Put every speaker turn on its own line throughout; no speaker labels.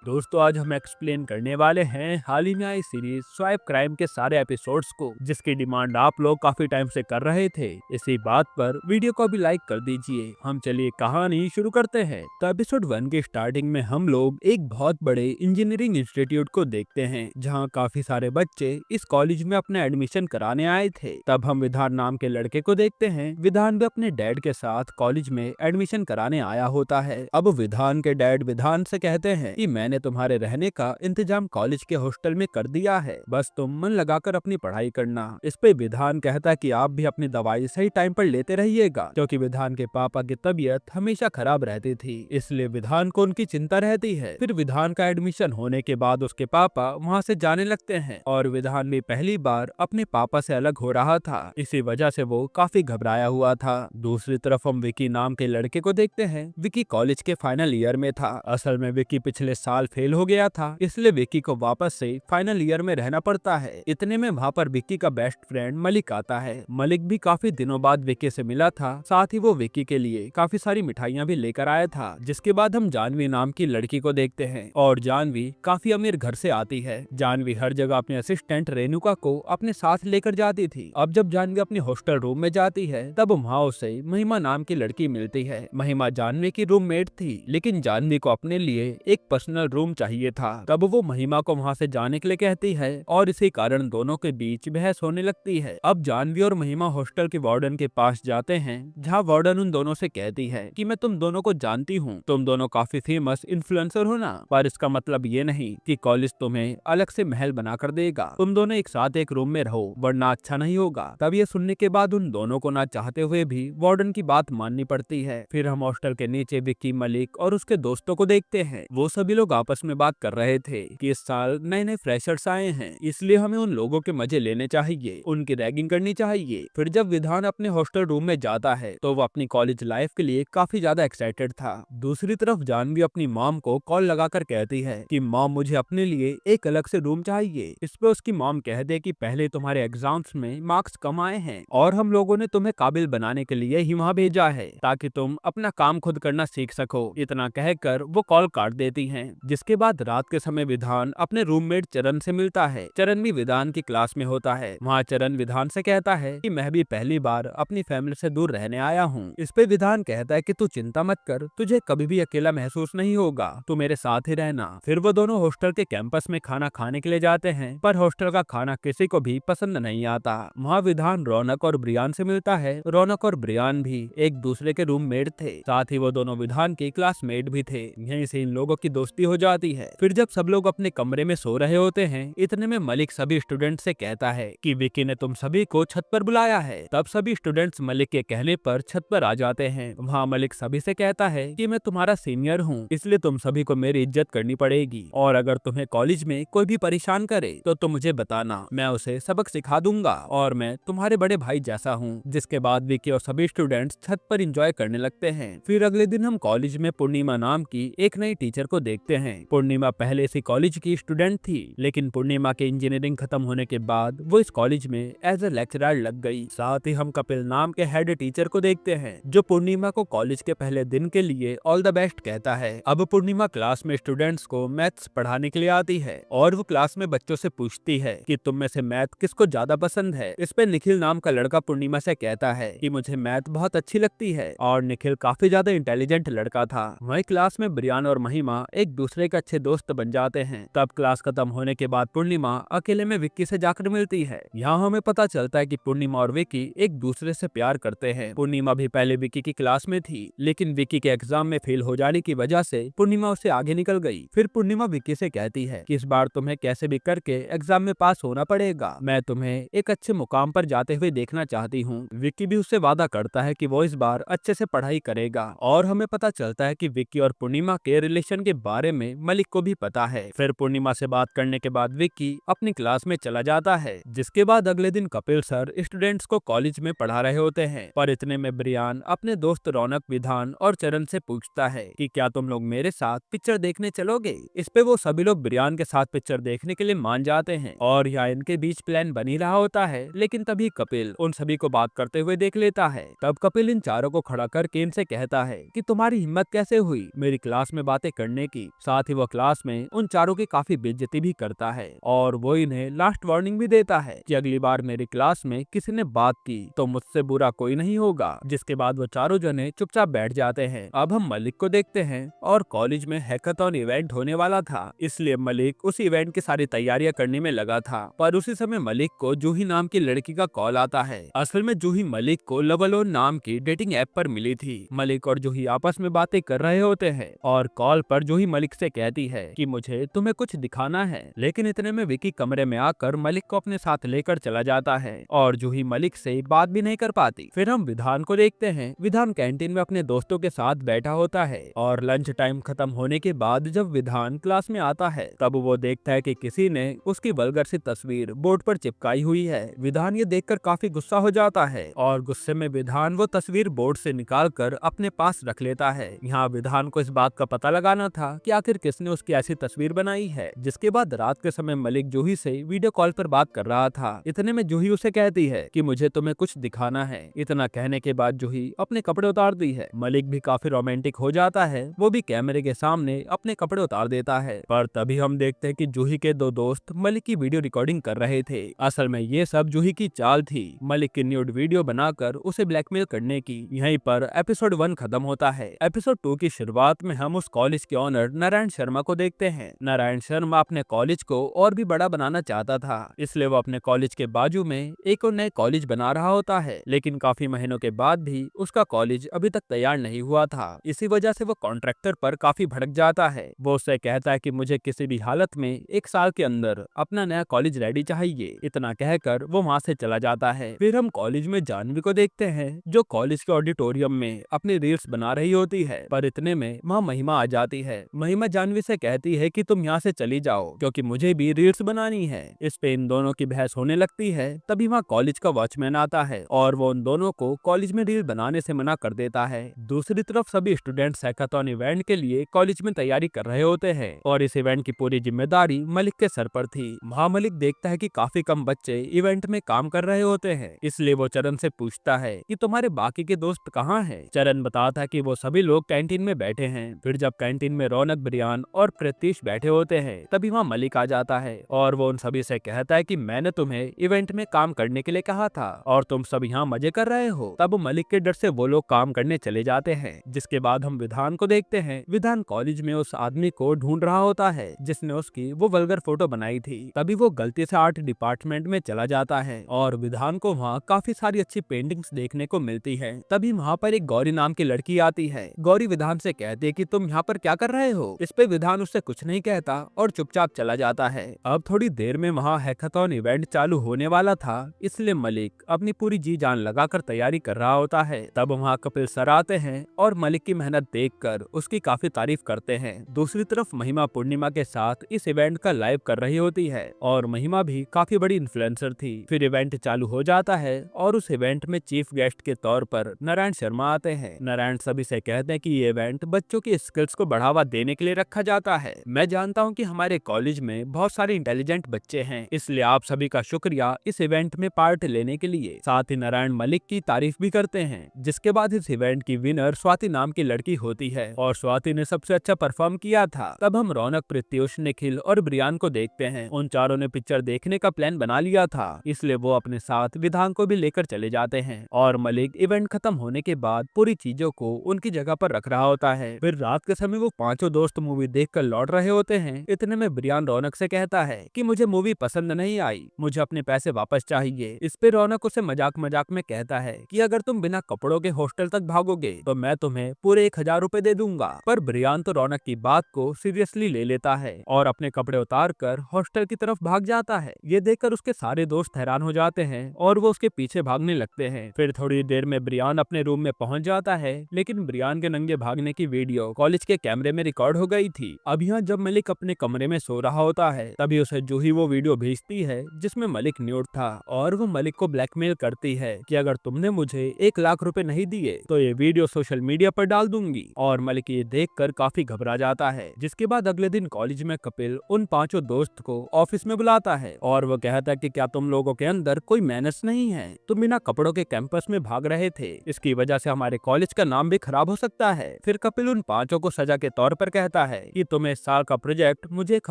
दोस्तों आज हम एक्सप्लेन करने वाले हैं हाल ही में आई सीरीज स्वाइप क्राइम के सारे एपिसोड्स को, जिसकी डिमांड आप लोग काफी टाइम से कर रहे थे। इसी बात पर वीडियो को भी लाइक कर दीजिए। हम चलिए कहानी शुरू करते हैं। तो एपिसोड 1 की स्टार्टिंग में हम लोग एक बहुत बड़े इंजीनियरिंग इंस्टीट्यूट को देखते हैं, जहाँ काफी सारे बच्चे इस कॉलेज में अपना एडमिशन कराने आए थे। तब हम विधान नाम के लड़के को देखते हैं। विधान भी अपने डैड के साथ कॉलेज में एडमिशन कराने आया होता है। अब विधान के डैड विधान से कहते हैं कि मैंने तुम्हारे रहने का इंतजाम कॉलेज के हॉस्टल में कर दिया है, बस तुम मन लगाकर अपनी पढ़ाई करना। इस पे विधान कहता है कि आप भी अपनी दवाई सही टाइम पर लेते रहिएगा, क्योंकि विधान के पापा की तबीयत हमेशा खराब रहती थी, इसलिए विधान को उनकी चिंता रहती है। फिर विधान का एडमिशन होने के बाद उसके पापा वहाँ से जाने लगते हैं और विधान भी पहली बार अपने पापा से अलग हो रहा था। इसी वजह से वो काफी घबराया हुआ था। दूसरी तरफ हम विकी नाम के लड़के को देखते हैं। विकी कॉलेज के फाइनल ईयर में था। असल में विकी पिछले साल फेल हो गया था, इसलिए विकी को वापस से फाइनल ईयर में रहना पड़ता है। इतने में वहाँ पर विकी का बेस्ट फ्रेंड मलिक आता है। मलिक भी काफी दिनों बाद विकी से मिला था, साथ ही वो विकी के लिए काफी सारी मिठाइयाँ भी लेकर आया था। जिसके बाद हम जानवी नाम की लड़की को देखते हैं और जानवी काफी अमीर घर से आती है। जानवी हर जगह अपने असिस्टेंट रेणुका को अपने साथ लेकर जाती थी। अब जब जानवी अपने हॉस्टल रूम में जाती है, तब वहाँ उसे महिमा नाम की लड़की मिलती है। महिमा जानवी की रूममेट थी, लेकिन जानवी को अपने लिए एक पर्सनल रूम चाहिए था। तब वो महिमा को वहाँ से जाने के लिए कहती है और इसी कारण दोनों के बीच बहस होने लगती है। अब जानवी और महिमा हॉस्टल के वार्डन के पास जाते हैं, जहाँ वार्डन उन दोनों से कहती है कि मैं तुम दोनों को जानती हूँ, तुम दोनों काफी फेमस इन्फ्लुएंसर हो ना, पर इसका मतलब ये नहीं कि कॉलेज तुम्हें अलग से महल बना कर देगा। तुम दोनों एक साथ एक रूम में रहो, वरना अच्छा नहीं होगा। तब ये सुनने के बाद उन दोनों को ना चाहते हुए भी वार्डन की बात माननी पड़ती है। फिर हम हॉस्टल के नीचे विक्की, मलिक और उसके दोस्तों को देखते हैं। वो सभी लोग आपस में बात कर रहे थे कि इस साल नए नए फ्रेशर्स आए हैं, इसलिए हमें उन लोगों के मजे लेने चाहिए, उनकी रैगिंग करनी चाहिए। फिर जब विधान अपने हॉस्टल रूम में जाता है, तो वो अपनी कॉलेज लाइफ के लिए काफी ज्यादा एक्साइटेड था। दूसरी तरफ जानवी अपनी मॉम को कॉल लगाकर कहती है कि मॉम मुझे अपने लिए एक अलग से रूम चाहिए। इस पे उसकी मॉम कह दे कि पहले तुम्हारे एग्जाम्स में मार्क्स कम आए हैं और हम लोगों ने तुम्हें काबिल बनाने के लिए ही वहाँ भेजा है, ताकि तुम अपना काम खुद करना सीख सको। इतना कहकर वो कॉल काट देती हैं। जिसके बाद रात के समय विधान अपने रूममेट चरण से मिलता है। चरण भी विधान की क्लास में होता है। वहाँ चरण विधान से कहता है कि मैं भी पहली बार अपनी फैमिली से दूर रहने आया हूँ। इस पे विधान कहता है कि तू चिंता मत कर, तुझे कभी भी अकेला महसूस नहीं होगा, तू मेरे साथ ही रहना। फिर वो दोनों हॉस्टल के कैंपस में खाना खाने के लिए जाते हैं, पर हॉस्टल का खाना किसी को भी पसंद नहीं आता। वहाँ विधान रौनक और ब्रियान से मिलता है। रौनक और ब्रियान भी एक दूसरे के रूममेट थे, साथ ही वो दोनों विधान के क्लासमेट भी थे। यहीं से इन लोगों की दोस्ती हो जाती है। फिर जब सब लोग अपने कमरे में सो रहे होते हैं, इतने में मलिक सभी स्टूडेंट से कहता है कि विकी ने तुम सभी को छत पर बुलाया है। तब सभी स्टूडेंट्स मलिक के कहने पर छत पर आ जाते हैं। वहाँ मलिक सभी से कहता है कि मैं तुम्हारा सीनियर हूँ, इसलिए तुम सभी को मेरी इज्जत करनी पड़ेगी, और अगर तुम्हें कॉलेज में कोई भी परेशान करे तो तुम मुझे बताना, मैं उसे सबक सिखा दूंगा और मैं तुम्हारे बड़े भाई जैसा हूँ। जिसके बाद विकी और सभी स्टूडेंट्स छत पर एंजॉय करने लगते हैं। फिर अगले दिन हम कॉलेज में पूर्णिमा नाम की एक नई टीचर को देखते हैं। पूर्णिमा पहले इसी कॉलेज की स्टूडेंट थी, लेकिन पूर्णिमा के इंजीनियरिंग खत्म होने के बाद वो इस कॉलेज में एज ए लेक्चरर लग गई। साथ ही हम कपिल नाम के हेड टीचर को देखते हैं, जो पूर्णिमा को कॉलेज के पहले दिन के लिए ऑल द बेस्ट कहता है। अब पूर्णिमा क्लास में स्टूडेंट्स को मैथ्स पढ़ाने के लिए आती है और वो क्लास में बच्चों से पूछती है कि तुम में से मैथ किसको ज्यादा पसंद है। इस पे निखिल नाम का लड़का पूर्णिमा से कहता है कि मुझे मैथ बहुत अच्छी लगती है, और निखिल काफी ज्यादा इंटेलिजेंट लड़का था। वही क्लास में ब्रियान और महिमा एक दूसरे के अच्छे दोस्त बन जाते हैं। तब क्लास खत्म होने के बाद पूर्णिमा अकेले में विक्की से जाकर मिलती है। यहाँ हमें पता चलता है कि पूर्णिमा और विक्की एक दूसरे से प्यार करते हैं। पूर्णिमा भी पहले विक्की की क्लास में थी, लेकिन विक्की के एग्जाम में फेल हो जाने की वजह से पूर्णिमा उससे आगे निकल गई। फिर पूर्णिमा विक्की से कहती है कि इस बार तुम्हें कैसे भी करके एग्जाम में पास होना पड़ेगा, मैं तुम्हें एक अच्छे मुकाम पर जाते हुए देखना चाहती हूँ। विक्की भी उससे वादा करता है कि वो इस बार अच्छे से पढ़ाई करेगा, और हमें पता चलता है कि विक्की और पूर्णिमा के रिलेशन के बारे में मलिक को भी पता है। फिर पूर्णिमा से बात करने के बाद विक्की अपनी क्लास में चला जाता है। जिसके बाद अगले दिन कपिल सर स्टूडेंट्स को कॉलेज में पढ़ा रहे होते हैं, पर इतने में ब्रियान अपने दोस्त रौनक, विधान और चरण से पूछता है कि क्या तुम लोग मेरे साथ पिक्चर देखने चलोगे। इस पे वो सभी लोग ब्रियान के साथ पिक्चर देखने के लिए मान जाते हैं, और यहाँ इनके बीच प्लान बन ही रहा होता है। लेकिन तभी कपिल उन सभी को बात करते हुए देख लेता है। तब कपिल इन चारों को खड़ा करके इनसे कहता है कि तुम्हारी हिम्मत कैसे हुई मेरी क्लास में बातें करने की, साथ साथ ही वो क्लास में उन चारों की काफी बेइज्जती भी करता है और वो इन्हें लास्ट वार्निंग भी देता है कि अगली बार मेरी क्लास में किसी ने बात की तो मुझसे बुरा कोई नहीं होगा। जिसके बाद वो चारों जने चुपचाप बैठ जाते हैं। अब हम मलिक को देखते हैं और कॉलेज में हैकाथॉन इवेंट होने वाला था, इसलिए मलिक उस इवेंट की सारी तैयारियां करने में लगा था। पर उसी समय मलिक को जूही नाम की लड़की का कॉल आता है। असल में जूही मलिक को लवलोन नाम की डेटिंग ऐप पर मिली थी। मलिक और जूही आपस में बातें कर रहे होते हैं और कॉल पर जूही मलिक से कहती है कि मुझे तुम्हें कुछ दिखाना है, लेकिन इतने में विकी कमरे में आकर मलिक को अपने साथ लेकर चला जाता है और जूही मलिक से बात भी नहीं कर पाती। फिर हम विधान को देखते हैं। विधान कैंटीन में अपने दोस्तों के साथ बैठा होता है और लंच टाइम खत्म होने के बाद जब विधान क्लास में आता है तब वो देखता है कि किसी ने उसकी वल्गर सी तस्वीर बोर्ड पर चिपकाई हुई है। विधान ये देखकर काफी गुस्सा हो जाता है और गुस्से में विधान वो तस्वीर बोर्ड से निकालकर अपने पास रख लेता है। यहाँ विधान को इस बात का पता लगाना था कि आखिर किसने उसकी ऐसी तस्वीर बनाई है। जिसके बाद रात के समय मलिक जूही से वीडियो कॉल पर बात कर रहा था। इतने में जूही उसे कहती है कि मुझे तुम्हें कुछ दिखाना है। इतना कहने के बाद जूही अपने कपड़े उतारती है। मलिक भी काफी रोमांटिक हो जाता है, वो भी कैमरे के सामने अपने कपड़े उतार देता है। पर तभी हम देखते हैं कि जूही के दो दोस्त मलिक की वीडियो रिकॉर्डिंग कर रहे थे। असल में ये सब जूही की चाल थी, मलिक की न्यूड वीडियो बनाकर उसे ब्लैकमेल करने की। यहीं पर एपिसोड 1 खत्म होता है। एपिसोड 2 की शुरुआत में हम उस कॉलेज के ऑनर नारायण शर्मा को देखते हैं। नारायण शर्मा अपने कॉलेज को और भी बड़ा बनाना चाहता था, इसलिए वो अपने कॉलेज के बाजू में एक और नए कॉलेज बना रहा होता है। लेकिन काफी महीनों के बाद भी उसका कॉलेज अभी तक तैयार नहीं हुआ था। इसी वजह से वो कॉन्ट्रैक्टर पर काफी भड़क जाता है। वो उससे कहता है कि मुझे किसी भी हालत में 1 साल के अंदर अपना नया कॉलेज रेडी चाहिए। इतना कहकर वो वहाँ से चला जाता है। फिर हम कॉलेज में जानवी को देखते हैं जो कॉलेज के ऑडिटोरियम में अपनी रील्स बना रही होती है। पर इतने में वहाँ महिमा आ जाती है। महिमा जानवी से कहती है कि तुम यहाँ से चली जाओ क्योंकि मुझे भी रील्स बनानी है। इस पे इन दोनों की बहस होने लगती है। तभी वहाँ कॉलेज का वॉचमैन आता है और वो उन दोनों को कॉलेज में रील बनाने से मना कर देता है। दूसरी तरफ सभी स्टूडेंट्स हैकाथॉन इवेंट के लिए कॉलेज में तैयारी कर रहे होते हैं और इस इवेंट की पूरी जिम्मेदारी मलिक के सर पर थी। वहाँ मलिक देखता है कि काफी कम बच्चे इवेंट में काम कर रहे होते हैं, इसलिए वो चरण से पूछता है कि तुम्हारे बाकी के दोस्त कहाँ हैं? चरण बताता है कि वो सभी लोग कैंटीन में बैठे हैं। फिर जब कैंटीन में रौनक, ब्रियान और प्रतीश बैठे होते हैं तभी वहाँ मलिक आ जाता है और वो उन सभी से कहता है कि मैंने तुम्हें इवेंट में काम करने के लिए कहा था और तुम सब यहाँ मजे कर रहे हो। तब मलिक के डर से वो लोग काम करने चले जाते हैं। जिसके बाद हम विधान को देखते हैं। विधान कॉलेज में उस आदमी को ढूंढ रहा होता है जिसने उसकी वो वल्गर फोटो बनाई थी। तभी वो गलती से आर्ट डिपार्टमेंट में चला जाता है और विधान को वहाँ काफी सारी अच्छी पेंटिंग्स देखने को मिलती है। तभी वहाँ पर एक गौरी नाम की लड़की आती है। गौरी विधान से कहती है कि तुम यहाँ पर क्या कर रहे हो? इस पे विधान उससे कुछ नहीं कहता और चुपचाप चला जाता है। अब थोड़ी देर में वहाँ हैकाथॉन इवेंट चालू होने वाला था, इसलिए मलिक अपनी पूरी जी जान लगाकर तैयारी कर रहा होता है। तब वहाँ कपिल सर आते हैं और मलिक की मेहनत देखकर उसकी काफी तारीफ करते हैं। दूसरी तरफ महिमा पूर्णिमा के साथ इस इवेंट का लाइव कर रही होती है और महिमा भी काफी बड़ी इन्फ्लुएंसर थी। फिर इवेंट चालू हो जाता है और उस इवेंट में चीफ गेस्ट के तौर पर नारायण शर्मा आते हैं। नारायण सभी से कहते हैं कि ये इवेंट बच्चों की स्किल्स को बढ़ावा देने के लिए रखा जाता है। मैं जानता हूँ कि हमारे कॉलेज में बहुत सारे इंटेलिजेंट बच्चे हैं, इसलिए आप सभी का शुक्रिया इस इवेंट में पार्ट लेने के लिए। साथ ही नारायण मलिक की तारीफ भी करते हैं। जिसके बाद इस इवेंट की विनर स्वाति नाम की लड़की होती है और स्वाति ने सबसे अच्छा परफॉर्म किया था। तब हम रौनक, प्रत्युष, निखिल और ब्रियान को देखते हैं। उन चारों ने पिक्चर देखने का प्लान बना लिया था, इसलिए वो अपने साथ विधान को भी लेकर चले जाते हैं और मलिक इवेंट खत्म होने के बाद पूरी चीजों को उनकी जगह पर रख रहा होता है। फिर रात के समय वो पांचों दोस्त मूवी देखकर लौट रहे होते हैं। इतने में ब्रियान रौनक से कहता है कि मुझे मूवी पसंद नहीं आई, मुझे अपने पैसे वापस चाहिए। इस पे रौनक उसे मजाक मजाक में कहता है कि अगर तुम बिना कपड़ों के हॉस्टल तक भागोगे तो मैं तुम्हें पूरे 1000 रुपए दे दूंगा। पर ब्रियान तो रौनक की बात को सीरियसली ले लेता है और अपने कपड़े उतार कर हॉस्टल की तरफ भाग जाता है। ये देखकर उसके सारे दोस्त हैरान हो जाते हैं और वो उसके पीछे भागने लगते हैं। फिर थोड़ी देर में ब्रियान अपने रूम में पहुंच जाता है, लेकिन ब्रियान के नंगे भागने की वीडियो कॉलेज के कैमरे में रिकॉर्ड हो गई थी। अब यहाँ जब मलिक अपने कमरे में सो रहा होता है तभी उसे जूही वो वीडियो भेजती है जिसमें मलिक न्यूड था और वो मलिक को ब्लैकमेल करती है कि अगर तुमने मुझे 1 लाख रुपए नहीं दिए तो ये वीडियो सोशल मीडिया पर डाल दूंगी। और मलिक ये देखकर काफी घबरा जाता है। जिसके बाद अगले दिन कॉलेज में कपिल उन पांचों दोस्त को ऑफिस में बुलाता है और वो कहता है कि क्या तुम लोगों के अंदर कोई मैनर्स नहीं है? तुम बिना कपड़ों के कैंपस में भाग रहे थे, इसकी वजह से हमारे कॉलेज का नाम भी खराब हो सकता है। फिर कपिल उन पांचों को सजा के तौर पर कहता है कि तुम्हें इस साल का प्रोजेक्ट मुझे एक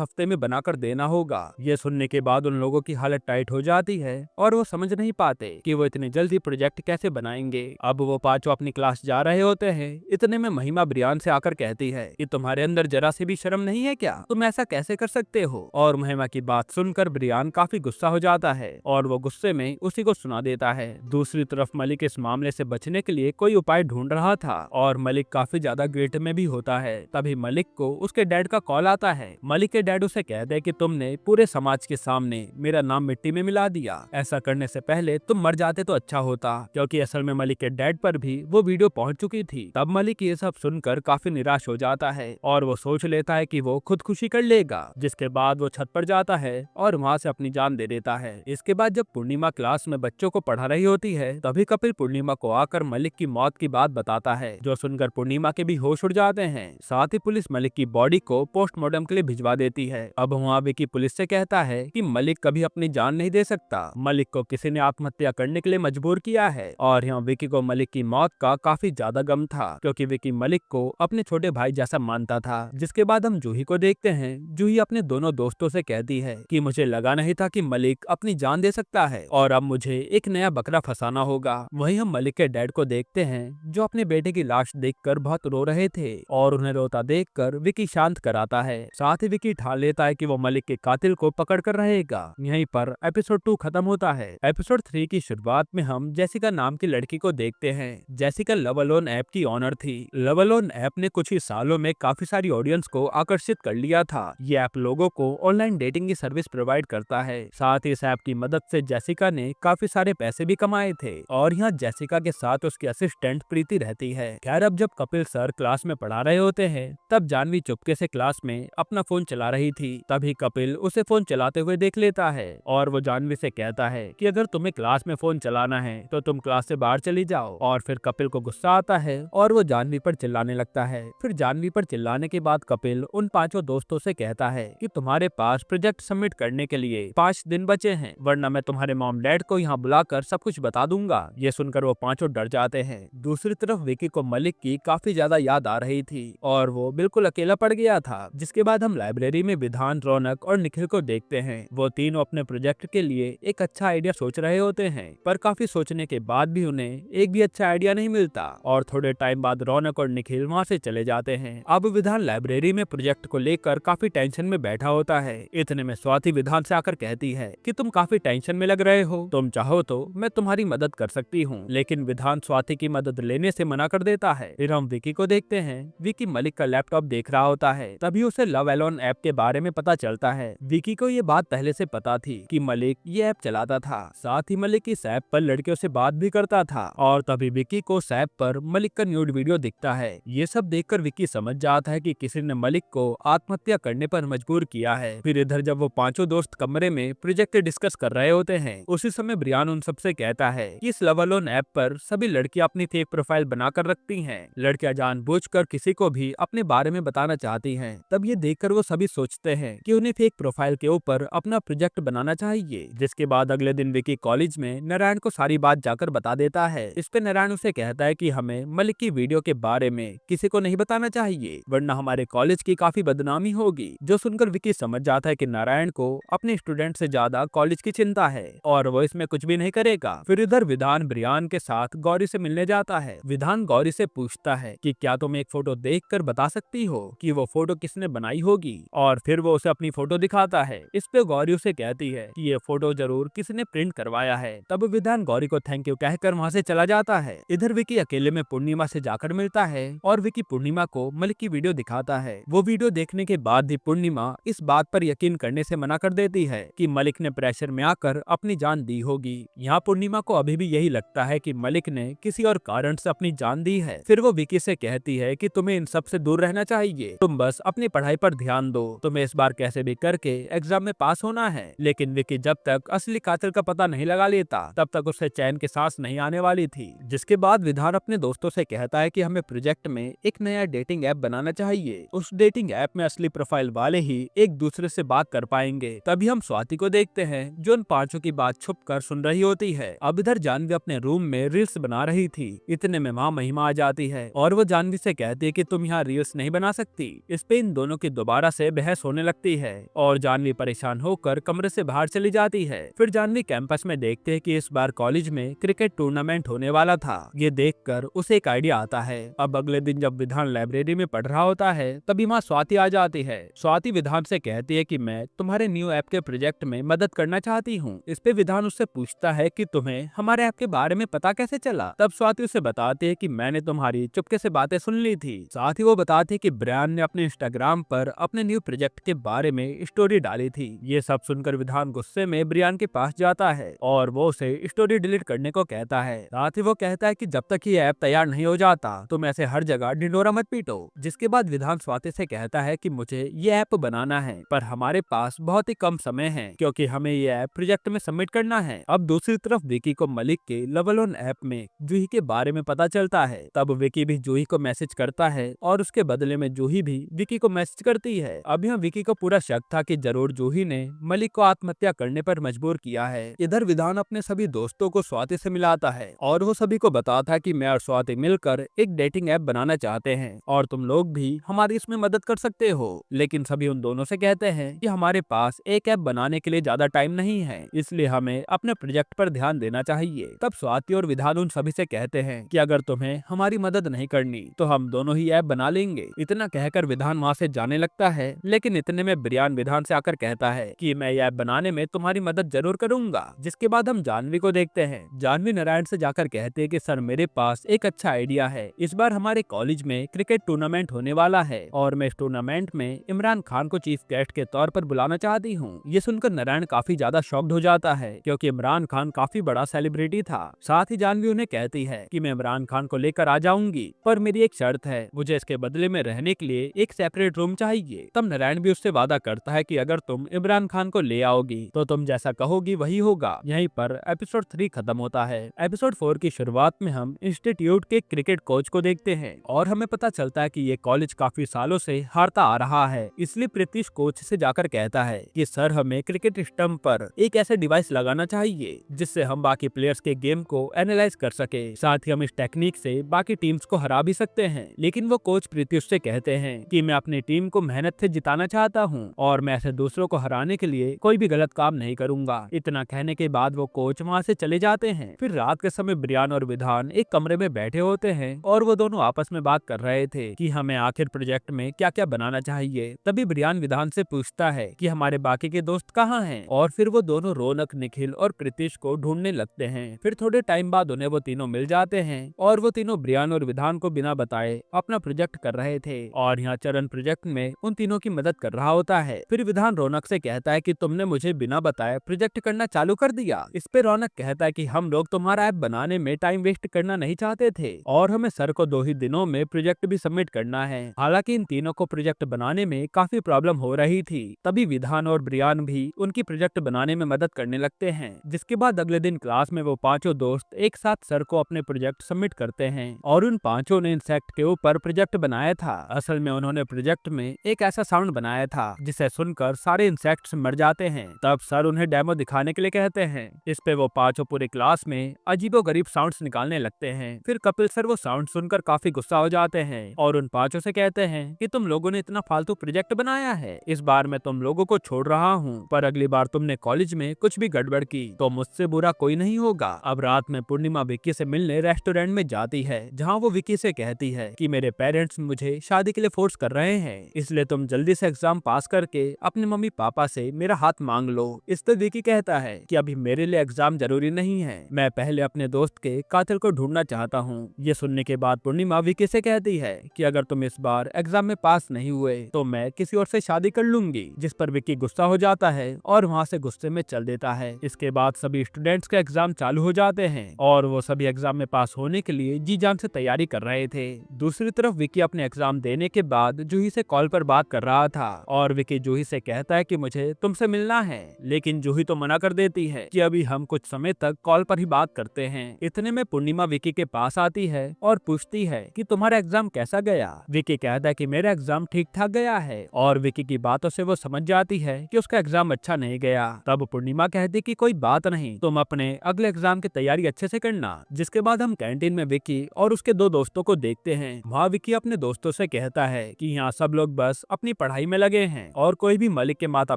हफ्ते में बनाकर देना होगा। ये सुनने के बाद उन लोगों की हालत टाइट हो जाती है और वो समझ नहीं पाते कि वो इतनी जल्दी प्रोजेक्ट कैसे बनाएंगे। अब वो पांचों अपनी क्लास जा रहे होते हैं, इतने में महिमा ब्रियान से आकर कहती है कि तुम्हारे अंदर जरा से भी शर्म नहीं है क्या, तुम ऐसा कैसे कर सकते हो। और महिमा की बात सुनकर ब्रियान काफी गुस्सा हो जाता है और वो गुस्से में उसी को सुना देता है। दूसरी तरफ मलिक इस मामले से बचने के लिए कोई उपाय ढूंढ रहा था और मलिक काफी ज्यादा गिल्ट में भी होता है। तभी मलिक को उसके डैड का कॉल आता है। मलिक के डैड उसे कहते हैं कि तुमने पूरे समाज के सामने मेरा नाम मिट्टी में मिला दिया, ऐसा करने से पहले तुम मर जाते तो अच्छा होता, क्योंकि असल में मलिक के डैड पर भी वो वीडियो पहुंच चुकी थी। तब मलिक ये सब सुनकर काफी निराश हो जाता है और वो सोच लेता है कि वो खुदकुशी कर लेगा, जिसके बाद वो छत पर जाता है और वहाँ से अपनी जान दे देता है। इसके बाद जब पूर्णिमा क्लास में बच्चों को पढ़ा रही होती है, तभी कपिल पूर्णिमा को आकर मलिक की मौत की बात बताता है, जो सुनकर पूर्णिमा के भी होश उड़ जाते हैं। साथ ही पुलिस मलिक की बॉडी को पोस्टमार्टम के लिए भिजवा देती है। अब वहाँ विकी पुलिस से कहता है कि मलिक कभी अपनी जान नहीं दे सकता, मलिक को किसी ने आत्महत्या करने के लिए मजबूर किया है। और यहाँ विकी को मलिक की मौत का काफी ज्यादा गम था, क्योंकि विकी मलिक को अपने छोटे भाई जैसा मानता था। जिसके बाद हम जूही को देखते हैं। जूही अपने दोनों दोस्तों से कहती है कि मुझे लगा नहीं था कि मलिक अपनी जान दे सकता है और अब मुझे एक नया बकरा फंसाना होगा। वहीं हम मलिक के डैड को देखते हैं, जो अपने बेटे की लाश देखकर बहुत रो रहे थे और उन्हें रोता देखकर विकी शांत कराता है। साथ ही विकी ठान लेता है कि वो मलिक के कातिल को पकड़ कर रहेगा। यहीं पर एपिसोड 2 खत्म होता है। एपिसोड 3 की शुरुआत में हम जेसिका नाम की लड़की को देखते हैं। जेसिका लव अलोन ऐप की ऑनर थी। लव अलोन ऐप ने कुछ ही सालों में काफी सारी ऑडियंस को आकर्षित कर लिया था। ये ऐप लोगों को ऑनलाइन डेटिंग की सर्विस प्रोवाइड करता है। साथ ही इस ऐप की मदद से जेसिका ने काफी सारे पैसे भी कमाए थे और यहाँ जेसिका के साथ उसकी असिस्टेंट प्रीति रहती है। खैर, अब जब कपिल सर क्लास में पढ़ा रहे होते हैं, तब जानवी चुपके से क्लास में अपना फोन चला रही थी। तभी कपिल उसे फोन चलाते हुए देख लेता है और वो जानवी से कहता है कि अगर तुम्हें क्लास में फोन चलाना है तो तुम क्लास से बाहर चली जाओ। और फिर कपिल को गुस्सा आता है और वो जानवी पर चिल्लाने लगता है। फिर जानवी पर चिल्लाने के बाद कपिल उन पांचों दोस्तों से कहता है कि तुम्हारे पास प्रोजेक्ट सबमिट करने के लिए 5 दिन बचे हैं, वरना मैं तुम्हारे मॉम डैड को यहाँ बुलाकर सब कुछ बता दूंगा। ये सुनकर वो पांचों डर जाते हैं। दूसरी तरफ विकी को मलिक की काफी ज्यादा याद आ रही थी और वो बिल्कुल अकेला पड़ गया था। जिसके बाद हम लाइब्रेरी में विधान, रौनक और निखिल को देखते हैं। वो तीनों अपने प्रोजेक्ट के लिए एक अच्छा आइडिया सोच रहे होते हैं, पर काफी सोचने के बाद भी उन्हें एक भी अच्छा आइडिया नहीं मिलता और थोड़े टाइम बाद रौनक और निखिल वहाँ से चले जाते हैं। अब विधान लाइब्रेरी में प्रोजेक्ट को लेकर काफी टेंशन में बैठा होता है। इतने में स्वाति विधान से आकर कहती है कि तुम काफी टेंशन में लग रहे हो, तुम चाहो तो मैं तुम्हारी मदद कर सकती हूँ। लेकिन विधान स्वाति की मदद लेने से मना कर देता है। फिर हम विकी को देखते हैं। विकी मलिक का लैपटॉप देख रहा होता है। तभी उसे लव एलोन ऐप के बारे में पता चलता है। विकी को ये बात पहले से पता थी कि मलिक ये ऐप चलाता था। साथ ही मलिक इस ऐप पर लड़कियों से बात भी करता था और तभी विकी को उस ऐप पर मलिक का न्यूड वीडियो दिखता है। ये सब देखकर विकी समझ जाता है कि किसी ने मलिक को आत्महत्या करने पर मजबूर किया है। फिर इधर जब वो पांचों दोस्त कमरे में प्रोजेक्ट डिस्कस कर रहे होते हैं, उसी समय ब्रियान उन सबसे कहता है कि इस लव अलोन ऐप पर सभी लड़कियां अपनी फेक प्रोफाइल बनाकर रखती हैं। लड़कियां जानबूझकर किसी को भी अपने बारे में बताना चाहती हैं। तब ये देखकर वो सभी सोचते हैं कि उन्हें फेक प्रोफाइल के ऊपर अपना प्रोजेक्ट बनाना चाहिए। जिसके बाद अगले दिन विकी कॉलेज में नारायण को सारी बात जाकर बता देता है। इस पे नारायण उसे कहता है कि हमें मलिक की वीडियो के बारे में किसी को नहीं बताना चाहिए, वरना हमारे कॉलेज की काफी बदनामी होगी। जो सुनकर विकी समझ जाता है कि नारायण को अपने स्टूडेंट से ज्यादा कॉलेज की चिंता है और वो इसमें कुछ भी नहीं करेगा। फिर इधर विधान ब्रियान के साथ गौरी से मिलने जाता है। विधान गौरी से पूछता है कि क्या तुम एक फोटो देखकर बता सकती हो कि वो फोटो किसने बनाई होगी, और फिर वो उसे अपनी फोटो दिखाता है। इस पे गौरी उसे कहती है कि ये फोटो जरूर किसी ने प्रिंट करवाया है। तब विधान गौरी को थैंक यू कहकर वहाँ से चला जाता है। इधर विकी अकेले में पूर्णिमा से जाकर मिलता है और विकी पूर्णिमा को मलिक की वीडियो दिखाता है। वो वीडियो देखने के बाद भी पूर्णिमा इस बात पर यकीन करने से मना कर देती है कि मलिक ने प्रेशर में आकर अपनी जान दी होगी। यहाँ पूर्णिमा को अभी भी यही लगता है कि मलिक ने किसी और कारण से अपनी जान दी है। फिर वो विकी से कहती है कि तुम्हें इन सब से दूर रहना चाहिए, तुम बस अपनी पढ़ाई पर ध्यान दो, तुम्हें इस बार कैसे भी करके एग्जाम में पास होना है। लेकिन विकी जब तक असली कातिल का पता नहीं लगा लेता, तब तक उसे चैन की सांस नहीं आने वाली थी। जिसके बाद विधान अपने दोस्तों से कहता है कि हमें प्रोजेक्ट में एक नया डेटिंग ऐप बनाना चाहिए। उस डेटिंग ऐप में असली प्रोफाइल वाले ही एक दूसरे से बात कर पाएंगे। तभी हम स्वाति को देखते हैं, जो उन पांचों की बात छुप कर सुन रही होती है। अब इधर जानवी अपने रूम में रील्स बना रही थी। इतने में वहाँ महिमा आ जाती है और वो जानवी से कहती है कि तुम यहाँ रील्स नहीं बना सकती। इस पे इन दोनों की दोबारा से बहस होने लगती है और जानवी परेशान होकर कमरे से बाहर चली जाती है। फिर जानवी कैंपस में देखते है कि इस बार कॉलेज में क्रिकेट टूर्नामेंट होने वाला था। ये देखकर उसे एक आइडिया आता है। अब अगले दिन जब विधान लाइब्रेरी में पढ़ रहा होता है तभी माँ स्वाति आ जाती है। स्वाति विधान से कहती है कि मैं तुम्हारे न्यू ऐप के प्रोजेक्ट में मदद करना चाहती हूँ। इस पे विधान उससे पूछता है कि तुम्हें हमारे ऐप के बारे में पता कैसे चला। तब स्वाति उसे बताती है कि मैंने तुम्हारी चुपके से बातें सुन ली थी। साथ ही वो बताती है कि ब्रायन ने अपने इंस्टाग्राम पर अपने न्यू प्रोजेक्ट के बारे में स्टोरी डाली थी। ये सब सुनकर विधान गुस्से में ब्रियान के पास जाता है और वो उसे स्टोरी डिलीट करने को कहता है। साथ ही वो कहता है कि जब तक ये ऐप तैयार नहीं हो जाता तुम ऐसे हर जगह ढिंडोरा मत पीटो। जिसके बाद विधान स्वाति से कहता है कि मुझे ये ऐप बनाना है पर हमारे पास बहुत ही कम समय है क्योंकि हमें ये ऐप प्रोजेक्ट में सबमिट करना है। अब दूसरी तरफ विकी को मलिक के लेवल 1 ऐप में जूही के बारे में पता चलता है। तब विकी भी जूही को मैसेज करता है और उसके बदले में जूही भी विकी को मैसेज करती है। अब यहाँ विकी को पूरा शक था कि जरूर जूही ने मलिक को आत्महत्या करने पर मजबूर किया है। इधर विधान अपने सभी दोस्तों को स्वाति से मिलाता है और वो सभी को बताता है कि मैं और स्वाति मिलकर एक डेटिंग ऐप बनाना चाहते हैं और तुम लोग भी हमारी इसमें मदद कर सकते हो। लेकिन सभी उन दोनों से कहते हैं कि हमारे पास एक ऐप बनाने के लिए ज्यादा टाइम नहीं है, इसलिए हमें अपने प्रोजेक्ट पर ध्यान देना चाहिए। तब स्वाति और विधान उन सभी से कहते हैं कि अगर तुम्हें हमारी मदद नहीं करनी तो हम दोनों ही ऐप बना लेंगे। इतना कहकर विधान वहाँ से जाने लगता है, लेकिन इतने में ब्रियान विधान से आकर कहता है कि मैं ये ऐप बनाने में तुम्हारी मदद जरूर करूंगा। जिसके बाद हम जानवी को देखते हैं। जानवी नारायण से जाकर कहते हैं कि सर मेरे पास एक अच्छा आइडिया है। इस बार हमारे कॉलेज में क्रिकेट टूर्नामेंट होने वाला है और मैं इस टूर्नामेंट में इमरान खान को चीफ गेस्ट के तौर पर बुलाना चाहती हूँ। ये सुनकर नारायण काफी ज्यादा शॉक्ड हो जाता है क्योंकि इमरान खान काफी बड़ा सेलिब्रिटी था। साथ ही जानवी उन्हें कहती है कि मैं इमरान खान को लेकर आ जाऊंगी पर मेरी एक शर्त है, मुझे इसके बदले में रहने के लिए एक सेपरेट रूम चाहिए। तब नारायण भी उससे वादा करता है कि अगर तुम इमरान खान को ले आओगी तो तुम जैसा कहोगी वही होगा। यहीं पर एपिसोड 3 खत्म होता है। एपिसोड 4 की शुरुआत में हम इंस्टीट्यूट के क्रिकेट कोच को देखते हैं और हमें पता चलता है कि ये कॉलेज काफी सालों से हारता आ रहा है। इसलिए प्रीतिश कोच से जाकर कहता है कि सर हमें क्रिकेट स्टंप पर एक ऐसे डिवाइस लगाना चाहिए जिससे हम बाकी प्लेयर्स के गेम को एनालाइज कर सके। साथ ही हम इस टेक्निक से बाकी टीम्स को हरा भी सकते हैं। लेकिन वो कोच प्रीतिश से कहते हैं कि मैं अपनी टीम को मेहनत से जिताना चाहता हूँ और मैं ऐसे दूसरों को हराने के लिए कोई भी गलत काम नहीं करूंगा। इतना कहने के बाद वो कोच वहाँ से चले जाते हैं। फिर रात के समय ब्रियान और विधान एक कमरे में बैठे होते हैं और वो दोनों आपस में बात कर रहे थे कि हमें आखिर प्रोजेक्ट में क्या क्या बनाना चाहिए। तभी ब्रियान विधान से पूछता है कि हमारे बाकी के दोस्त कहाँ हैं और फिर वो दोनों रौनक, निखिल और प्रीतिश को ढूंढने लगते हैं। फिर थोड़े टाइम बाद उन्हें वो तीनों मिल जाते हैं और वो तीनों ब्रियान और विधान को बिना बताए अपना प्रोजेक्ट कर रहे थे और यहाँ चरण प्रोजेक्ट में उन तीनों की मदद कर रहा होता है। फिर विधान रौनक से कहता है कि तुमने मुझे बिना बताए प्रोजेक्ट करना चालू कर दिया। इस पे रौनक कहता है कि हम लोग तुम्हारा ऐप बनाने में टाइम वेस्ट करना नहीं चाहते थे और हमें सर को 2 ही दिनों में प्रोजेक्ट भी सबमिट करना है। हालांकि इन तीनों को प्रोजेक्ट बनाने में काफी प्रॉब्लम हो रही थी। तभी विधान और ब्रियान भी उनकी प्रोजेक्ट बनाने में मदद करने लगते हैं। जिसके बाद अगले दिन क्लास में वो पांचों दोस्त एक साथ सर को अपने प्रोजेक्ट सबमिट करते हैं और उन पांचों ने इंसेक्ट के ऊपर प्रोजेक्ट बनाया था। असल में उन्होंने प्रोजेक्ट में एक ऐसा साउंड बनाया था जिसे सुनकर सारे इंसेक्ट्स मर जाते हैं। तब सर उन्हें डेमो दिखाने के लिए कहते हैं। इस पे वो पांचों पूरे क्लास में अजीबोगरीब साउंड्स निकालने लगते हैं। फिर कपिल सर वो साउंड सुनकर काफी गुस्सा हो जाते हैं और उन पांचों से कहते हैं कि तुम लोगों ने इतना फालतू प्रोजेक्ट बनाया है, इस बार मैं तुम लोगों को छोड़ रहा हूँ, पर अगली बार तुमने कॉलेज में कुछ भी गड़बड़ की तो मुझसे बुरा कोई नहीं होगा। अब रात में पूर्णिमा विक्की से मिलने रेस्टोरेंट में जाती है जहाँ वो विक्की से कहती है कि मेरे पेरेंट्स मुझे शादी के लिए फोर्स कर रहे हैं, इसलिए तुम जल्दी से एग्जाम पास करके अपने मम्मी पापा से मेरा हाथ मांग लो। इस पर विक्की कहता है कि अभी मेरे लिए एग्जाम जरूरी नहीं है, मैं पहले अपने दोस्त के कातिल को ढूंढना चाहता हूँ। ये सुनने के बाद पूर्णिमा विक्की से कहती है कि अगर तुम इस बार एग्जाम में पास नहीं हुए तो मैं किसी और से शादी कर लूंगी। जिस पर विक्की गुस्सा हो जाता है और वहाँ से गुस्से में चल देता है। इसके बाद सभी स्टूडेंट्स के एग्जाम चालू हो जाते हैं और वो सभी एग्जाम में पास होने के लिए जी जान से तैयारी कर रहे थे। दूसरी तरफ विक्की अपने एग्जाम देने के बाद जूही से कॉल पर बात कर रहा था और विक्की जूही से कहता है कि मुझे तुमसे मिलना है, लेकिन जूही तो मना कर देती है कि अभी हम कुछ समय तक कॉल पर ही बात करते हैं। इतने में पूर्णिमा विक्की के पास आती है और पूछती है कि तुम्हारा एग्जाम कैसा गया। विक्की कहता है कि मेरा एग्जाम ठीक ठाक गया है और विक्की की बातों से वो समझ जाती है कि उसका एग्जाम अच्छा नहीं गया। तब पूर्णिमा कहती कि कोई बात नहीं, तुम अपने अगले एग्जाम की तैयारी अच्छे से करना। जिसके बाद हम कैंटीन में विक्की और उसके 2 दोस्तों को देखते हैं। वहाँ विक्की अपने दोस्तों से कहता कहता है कि यहाँ सब लोग बस अपनी पढ़ाई में लगे हैं और कोई भी मलिक के माता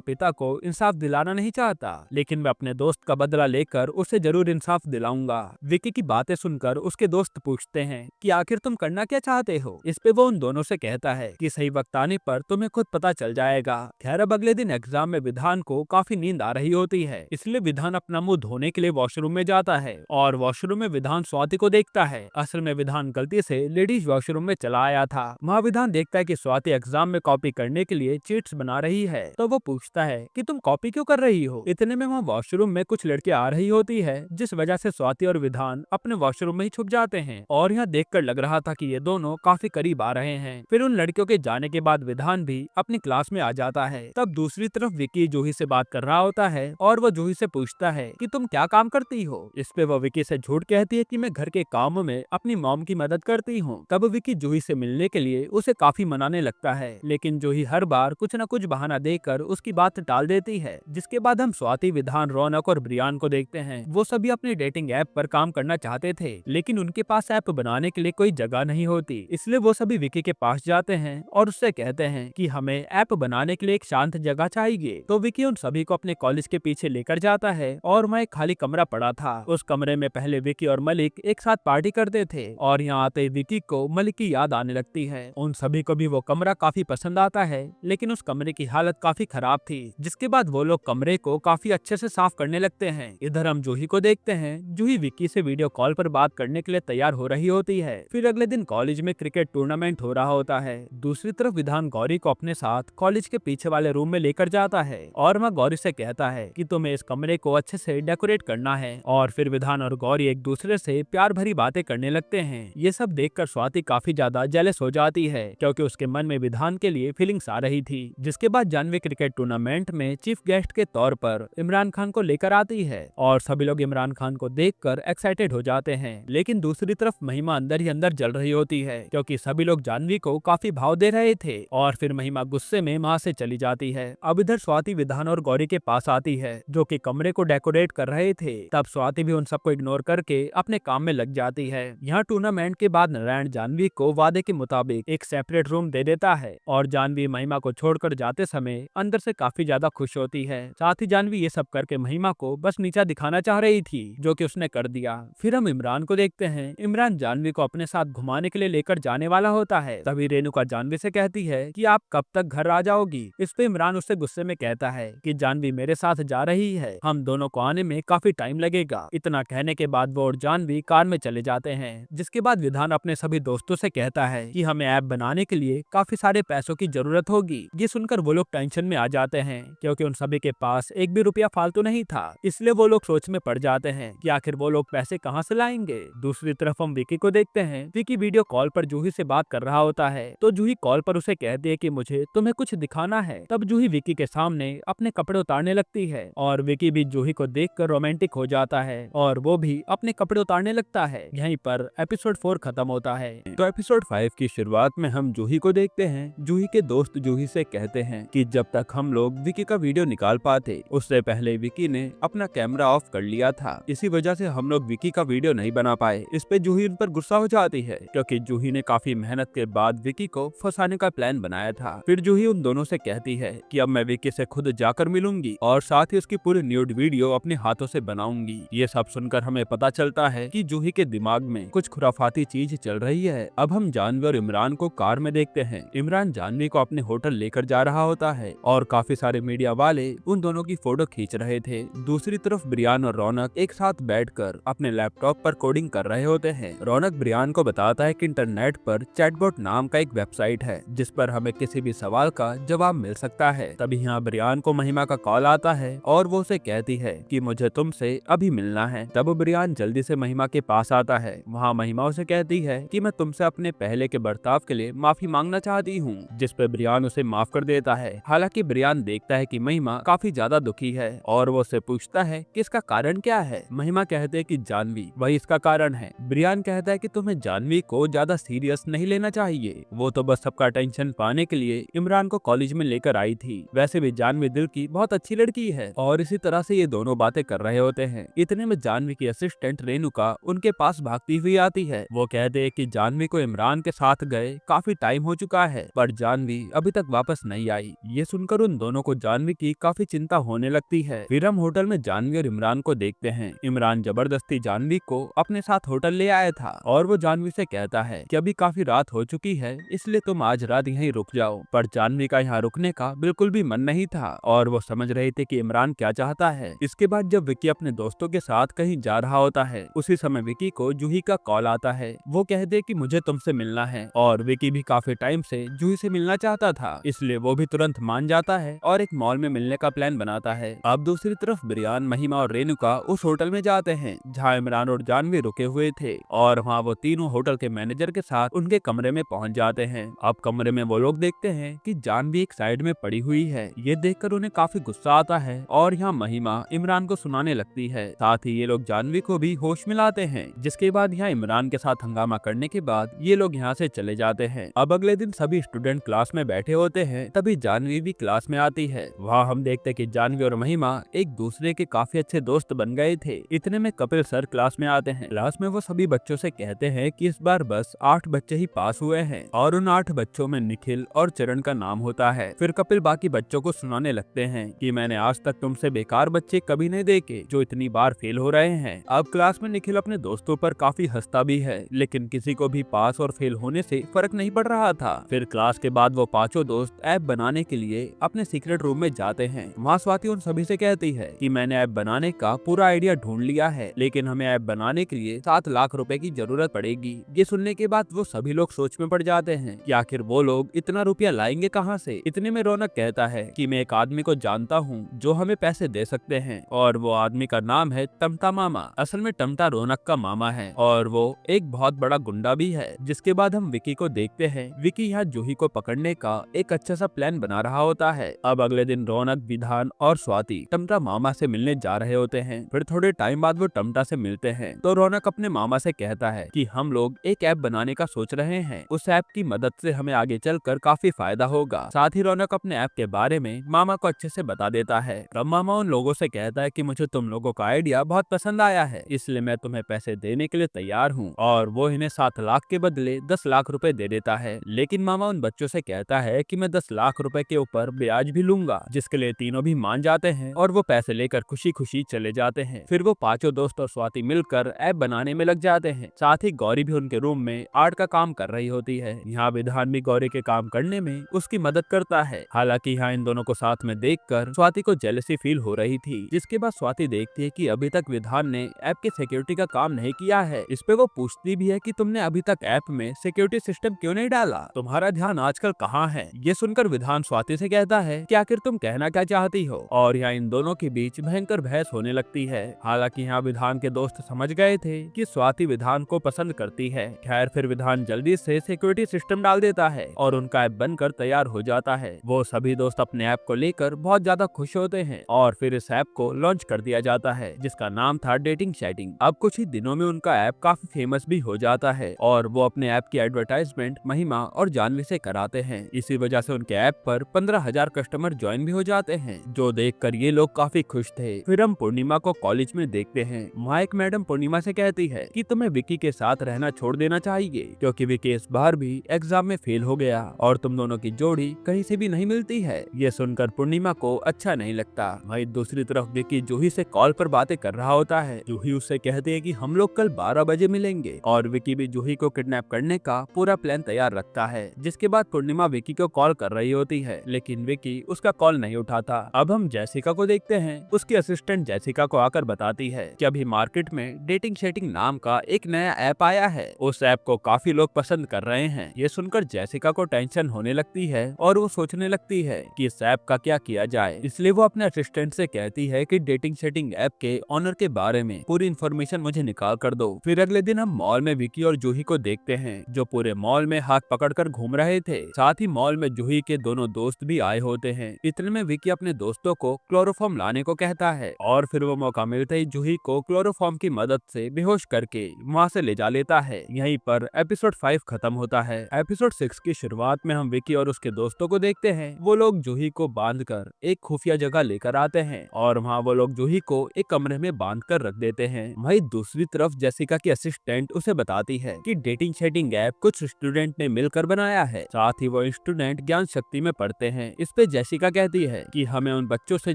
पिता को इंसाफ दिलाना नहीं चाहता, लेकिन मैं अपने दोस्त का बदला लेकर उसे जरूर इंसाफ दिलाऊंगा। विकी की बातें सुनकर उसके दोस्त पूछते हैं कि आखिर तुम करना क्या चाहते हो। इस पे वो उन दोनों से कहता है कि सही वक्त आने पर तुम्हें खुद पता चल जाएगा। खैर अब अगले दिन एग्जाम में विधान को काफी नींद आ रही होती है, इसलिए विधान अपना मुंह धोने के लिए वॉशरूम में जाता है और वॉशरूम में विधान स्वाति को देखता है। असल में विधान गलती से लेडीज वॉशरूम में चला आया था। वहाँ विधान देखता है कि स्वाति एग्जाम में कॉपी करने के लिए चीट्स बना रही है, तो वो पूछता है कि तुम कॉपी क्यों कर रही हो। इतने में वहाँ वॉशरूम में कुछ लड़के आ रही होती है, जिस वजह से स्वाति और विधान अपने वॉशरूम में ही छुप जाते हैं और यहाँ देखकर लग रहा था कि ये दोनों काफी करीब आ रहे हैं। फिर उन लड़कियों के जाने के बाद विधान भी अपनी क्लास में आ जाता है। तब दूसरी तरफ विकी जूही से बात कर रहा होता है और वो जूही से पूछता है कि तुम क्या काम करती हो। इस पे वो विकी से झूठ कहती है कि मैं घर के कामों में अपनी मॉम की मदद करती हूँ। तब विकी जूही से मिलने के लिए उसे काफी मनाने लगता है, लेकिन जूही हर बार कुछ न कुछ बहाना देकर उसकी बात टाल देती है। जिसके बाद हम स्वाति, विधान, रौनक और ब्रियान को देखते हैं। वो सभी अपने डेटिंग ऐप पर काम करना चाहते थे, लेकिन उनके पास ऐप बनाने के लिए कोई जगह नहीं होती, इसलिए वो सभी विकी के पास जाते हैं और उससे कहते हैं कि हमें ऐप बनाने के लिए एक शांत जगह चाहिए। तो विकी उन सभी को अपने कॉलेज के पीछे लेकर जाता है और वहाँ एक खाली कमरा पड़ा था। उस कमरे में पहले विकी और मलिक एक साथ पार्टी करते थे और यहाँ आते ही विकी को मलिक की याद आने लगती है। उन सभी को भी वो कमरा काफी पसंद आता है, लेकिन उस कमरे की हालत काफी खराब थी। जिसके बाद वो लोग कमरे को काफी अच्छे से साफ करने लगते हैं। इधर हम जूही को देखते हैं। जूही विकी से वीडियो कॉल पर बात करने के लिए तैयार हो रही होती है। फिर अगले दिन कॉलेज में क्रिकेट टूर्नामेंट हो रहा होता है। दूसरी तरफ विधान गौरी को अपने साथ कॉलेज के पीछे वाले रूम में लेकर जाता है और वह गौरी से कहता है कि तुम्हें इस कमरे को अच्छे से डेकोरेट करना है। और फिर विधान और गौरी एक दूसरे से प्यार भरी बातें करने लगते हैं। ये सब देखकर स्वाति काफी ज्यादा जेलस हो जाती है, क्योंकि उसके मन में विधान के लिए फीलिंग्स आ रही थी। जिसके बाद जानवी क्रिकेट टूर्नामेंट में चीफ गेस्ट के तौर पर इमरान खान को लेकर आती है और सभी लोग इमरान खान को देखकर एक्साइटेड हो जाते हैं। लेकिन दूसरी तरफ महिमा अंदर ही अंदर जल रही होती है, क्योंकि सभी लोग जानवी को काफी भाव दे रहे थे और फिर महिमा गुस्से में वहाँ से चली जाती है। अब इधर स्वाति विधान और गौरी के पास आती है, जो कि कमरे को डेकोरेट कर रहे थे। तब स्वाति भी उन सबको इग्नोर करके अपने काम में लग जाती है। यहाँ टूर्नामेंट के बाद नारायण जानवी को वादे के मुताबिक एक सेपरेट रूम दे देता है और जानवी महिमा को छोड़कर जाते समय अंदर से काफी ज्यादा खुश होती है। साथ ही जानवी ये सब करके महिमा को बस नीचा दिखाना चाह रही थी, जो कि उसने कर दिया। फिर हम इमरान को देखते हैं। इमरान जानवी को अपने साथ घुमाने के लिए लेकर जाने वाला होता है। तभी रेणुका जानवी से कहती है कि आप कब तक घर आ जाओगी। इस पे इमरान उससे गुस्से में कहता है कि जानवी मेरे साथ जा रही है, हम दोनों को आने में काफी टाइम लगेगा। इतना कहने के बाद वो और जानवी कार में चले जाते हैं। जिसके बाद विधान अपने सभी दोस्तों से कहता है कि हमें ऐप बनाने के लिए काफी सारे पैसों की जरूरत होगी। ये सुनकर वो लोग टेंशन में आ जाते हैं, क्योंकि उन सभी के पास एक भी रुपया फालतू नहीं था। इसलिए वो लोग सोच में पड़ जाते हैं कि आखिर वो लोग पैसे कहाँ से लाएंगे। दूसरी तरफ हम विकी को देखते हैं। विकी वीडियो कॉल पर जूही से बात कर रहा होता है, तो जूही कॉल पर उसे कहती है कि मुझे तुम्हें कुछ दिखाना है। तब जूही विकी के सामने अपने कपड़े उतारने लगती है और विकी भी जूही को देखकर रोमांटिक हो जाता है और वो भी अपने कपड़े उतारने लगता है। यहीं पर एपिसोड 4 खत्म होता है। तो एपिसोड 5 की शुरुआत में हम जूही को देखते हैं। जूही के दोस्त जूही से कहते हैं कि जब तक हम लोग विकी का वीडियो निकाल पाते, उससे पहले विकी ने अपना कैमरा ऑफ कर लिया था। इसी वजह से हम लोग विकी का वीडियो नहीं बना पाए। इस पे जूही उन पर गुस्सा हो जाती है, क्योंकि जूही ने काफी मेहनत के बाद विकी को फंसाने का प्लान बनाया था। फिर जूही उन दोनों से कहती है कि अब मैं विकी से खुद जाकर मिलूंगी और साथ ही उसकी पूरी न्यूड वीडियो अपने हाथों से बनाऊंगी। ये सब सुनकर हमें पता चलता है कि जूही के दिमाग में कुछ खुराफाती चीज चल रही है। अब हम जानवी और इमरान को कार में देखते हैं। इमरान जानवी को अपने होटल लेकर जा रहा होता है और काफी सारे मीडिया वाले उन दोनों की फोटो खींच रहे थे। दूसरी तरफ ब्रियान और रौनक एक साथ बैठकर अपने लैपटॉप पर कोडिंग कर रहे होते हैं। रौनक ब्रियान को बताता है कि इंटरनेट पर चैटबॉट नाम का एक वेबसाइट है, जिस पर हमें किसी भी सवाल का जवाब मिल सकता है। तभी यहाँ ब्रियान को महिमा का कॉल आता है और वो उसे कहती है कि मुझे तुमसे अभी मिलना है। तब ब्रियान जल्दी से महिमा के पास आता है। वहाँ महिमा उसे कहती है कि मैं तुमसे अपने पहले के बर्ताव के लिए माफी मांगना चाहती हूँ, जिस पे ब्रियान उसे माफ कर देता है। हालांकि ब्रियान देखता है कि महिमा काफी ज्यादा दुखी है और वो उसे पूछता है कि इसका कारण क्या है। महिमा कहते हैं कि जानवी वही इसका कारण है। ब्रियान कहता है कि तुम्हें जानवी को ज्यादा सीरियस नहीं लेना चाहिए, वो तो बस सबका टेंशन पाने के लिए इमरान को कॉलेज में लेकर आई थी। वैसे भी जानवी दिल की बहुत अच्छी लड़की है। और इसी तरह से ये दोनों बातें कर रहे होते हैं। इतने में जानवी की असिस्टेंट रेणुका उनके पास भागती हुई आती है। वो कहते हैं कि जानवी को इमरान के साथ गए काफी काफी टाइम हो चुका है पर जानवी अभी तक वापस नहीं आई। ये सुनकर उन दोनों को जानवी की काफी चिंता होने लगती है। फिर हम होटल में जानवी और इमरान को देखते हैं। इमरान जबरदस्ती जानवी को अपने साथ होटल ले आया था और वो जानवी से कहता है कि अभी काफी रात हो चुकी है इसलिए तुम आज रात यहीं रुक जाओ। पर जानवी का यहाँ रुकने का बिल्कुल भी मन नहीं था और वो समझ रहे थे कि इमरान क्या चाहता है। इसके बाद जब विकी अपने दोस्तों के साथ कहीं जा रहा होता है उसी समय विकी को जूही का कॉल आता है। वो कहते कि मुझे तुमसे मिलना है और विकी भी काफी टाइम से जूही से मिलना चाहता था इसलिए वो भी तुरंत मान जाता है और एक मॉल में मिलने का प्लान बनाता है। अब दूसरी तरफ बिरियान, महिमा और रेणुका उस होटल में जाते हैं जहाँ इमरान और जानवी रुके हुए थे और वहाँ वो तीनों होटल के मैनेजर के साथ उनके कमरे में पहुँच जाते हैं। अब कमरे में वो लोग देखते हैं कि जानवी एक साइड में पड़ी हुई है। ये देखकर उन्हें काफी गुस्सा आता है और यहाँ महिमा इमरान को सुनाने लगती है। साथ ही ये लोग जानवी को भी होश में लाते हैं जिसके बाद यहाँ इमरान के साथ हंगामा करने के बाद ये लोग यहाँ से चले जाते हैं। अब अगले दिन सभी स्टूडेंट क्लास में बैठे होते हैं तभी जानवी भी क्लास में आती है। वहाँ हम देखते कि जानवी और महिमा एक दूसरे के काफी अच्छे दोस्त बन गए थे। इतने में कपिल सर क्लास में आते हैं। क्लास में वो सभी बच्चों से कहते हैं कि इस बार बस 8 बच्चे ही पास हुए हैं और उन 8 बच्चों में निखिल और चरण का नाम होता है। फिर कपिल बाकी बच्चों को सुनाने लगते हैं कि मैंने आज तक तुमसे बेकार बच्चे कभी नहीं देखे जो इतनी बार फेल हो रहे हैं। अब क्लास में निखिल अपने दोस्तों पर काफी हंसता भी है लेकिन किसी को भी पास और फेल होने से फर्क नहीं पड़ रहा था। फिर क्लास के बाद वो पांचों दोस्त ऐप बनाने के लिए अपने सीक्रेट रूम में जाते हैं। वहाँ स्वाति उन सभी से कहती है कि मैंने ऐप बनाने का पूरा आइडिया ढूंढ लिया है लेकिन हमें ऐप बनाने के लिए 7 लाख रुपए की जरूरत पड़ेगी। ये सुनने के बाद वो सभी लोग सोच में पड़ जाते हैं कि आखिर वो लोग इतना रुपया लाएंगे कहाँ से। इतने में रौनक कहता है कि मैं एक आदमी को जानता हूँ जो हमें पैसे दे सकते हैं और वो आदमी का नाम है टमटा मामा। असल में टमटा रौनक का मामा है और वो एक बहुत बड़ा गुंडा भी है। जिसके बाद हम विकी को देखते हैं। विकी यहाँ जूही को पकड़ने का एक अच्छा सा प्लान बना रहा होता है। अब अगले दिन रौनक, विधान और स्वाति टमटा मामा से मिलने जा रहे होते हैं। फिर थोड़े टाइम बाद वो टमटा से मिलते हैं तो रौनक अपने मामा से कहता है कि हम लोग एक ऐप बनाने का सोच रहे हैं, उस ऐप की मदद से हमें आगे चलकर काफी फायदा होगा। साथ ही रौनक अपने ऐप के बारे में मामा को अच्छे से बता देता है। तब मामा उन लोगों से कहता है कि मुझे तुम लोगों का आइडिया बहुत पसंद आया है इसलिए मैं तुम्हें पैसे देने के लिए तैयार हूँ और वो इन्हें 7 लाख के बदले 10 लाख रुपए दे देता है। लेकिन मामा उन बच्चों से कहता है कि मैं 10 लाख रुपए के ऊपर ब्याज भी लूंगा, जिसके लिए तीनों भी मान जाते हैं और वो पैसे लेकर खुशी खुशी चले जाते हैं। फिर वो पांचों दोस्त और स्वाति मिलकर ऐप बनाने में लग जाते हैं। साथ ही गौरी भी उनके रूम में आर्ट का काम कर रही होती है। यहाँ विधान भी गौरी के काम करने में उसकी मदद करता है। हालांकि यहाँ इन दोनों को साथ में देखकर स्वाति को जेलसी फील हो रही थी। जिसके बाद स्वाति देखती है कि अभी तक विधान ने ऐप के सिक्योरिटी का काम नहीं किया है। इस पे वो पूछती भी है कि तुमने अभी तक ऐप में सिक्योरिटी सिस्टम क्यों नहीं डाला, तुम्हारा ध्यान आजकल कहाँ है। ये सुनकर विधान स्वाति से कहता है कि आखिर तुम कहना क्या चाहती हो और यहाँ इन दोनों के बीच भयंकर बहस होने लगती है। हालांकि यहाँ विधान के दोस्त समझ गए थे कि स्वाति विधान को पसंद करती है। खैर फिर विधान जल्दी से सिक्योरिटी सिस्टम डाल देता है और उनका ऐप बनकर तैयार हो जाता है। वो सभी दोस्त अपने ऐप को लेकर बहुत ज्यादा खुश होते हैं और फिर इस ऐप को लॉन्च कर दिया जाता है जिसका नाम था डेटिंग चैटिंग। अब कुछ ही दिनों में उनका ऐप काफी फेमस भी हो जाता है और वो अपने ऐप की एडवर्टाइजमेंट महिमा और जानवी से कराते हैं। इसी वजह से उनके ऐप पर 15,000 कस्टमर ज्वाइन भी हो जाते हैं, जो देखकर ये लोग काफी खुश थे। फिर हम पूर्णिमा को कॉलेज में देखते हैं। वहाँ एक मैडम पूर्णिमा से कहती है कि तुम्हें विकी के साथ रहना छोड़ देना चाहिए क्योंकि विकी इस बार भी एग्जाम में फेल हो गया और तुम दोनों की जोड़ी कहीं से भी नहीं मिलती है। ये सुनकर पूर्णिमा को अच्छा नहीं लगता। वहीं दूसरी तरफ विकी जूही से कॉल पर बातें कर रहा होता है। जूही उससे कहती है कि हम लोग कल 12 बजे मिलेंगे और विकी भी जूही को किडनैप करने का पूरा प्लान तैयार रखता है। जिसके बाद पूर्णिमा विकी को कॉल कर रही होती है लेकिन विकी उसका कॉल नहीं उठाता। अब हम जैसिका को देखते हैं। उसकी असिस्टेंट जैसिका को आकर बताती है कि अभी मार्केट में डेटिंग शेटिंग नाम का एक नया ऐप आया है। उस ऐप को काफी लोग पसंद कर रहे हैं। ये सुनकर जैसिका को टेंशन होने लगती है और वो सोचने लगती है कि इस ऐप का क्या किया जाए। इसलिए वो अपने असिस्टेंट से कहती है कि डेटिंग शेटिंग ऐप के ऑनर के बारे में पूरी इन्फॉर्मेशन मुझे निकाल कर दो। फिर अगले दिन हम मॉल में विकी और जूही को देखते हैं जो पूरे मॉल में हाथ पकड़कर घूम रहे थे। साथ ही मॉल में जूही के दोनों दोस्त भी आए होते हैं। इतने में विकी अपने दोस्तों को क्लोरोफॉर्म लाने को कहता है और फिर वो मौका मिलते ही जूही को क्लोरोफॉर्म की मदद से बेहोश करके वहाँ से ले जा लेता है। यहीं पर एपिसोड 5 खत्म होता है। एपिसोड 6 की शुरुआत में हम विकी और उसके दोस्तों को देखते हैं। वो लोग जूही को बांधकर एक खुफिया जगह लेकर आते हैं और वहाँ वो लोग जूही को एक कमरे में बांध कर रख देते हैं। वहीं दूसरी तरफ जैसिका की असिस्टेंट उसे बताती है कि डेटिंग शेटिंग ऐप कुछ स्टूडेंट स्टूडेंट ने मिलकर बनाया है। साथ ही वो स्टूडेंट ज्ञान शक्ति में पढ़ते हैं। इस पे जेसिका कहती है कि हमें उन बच्चों से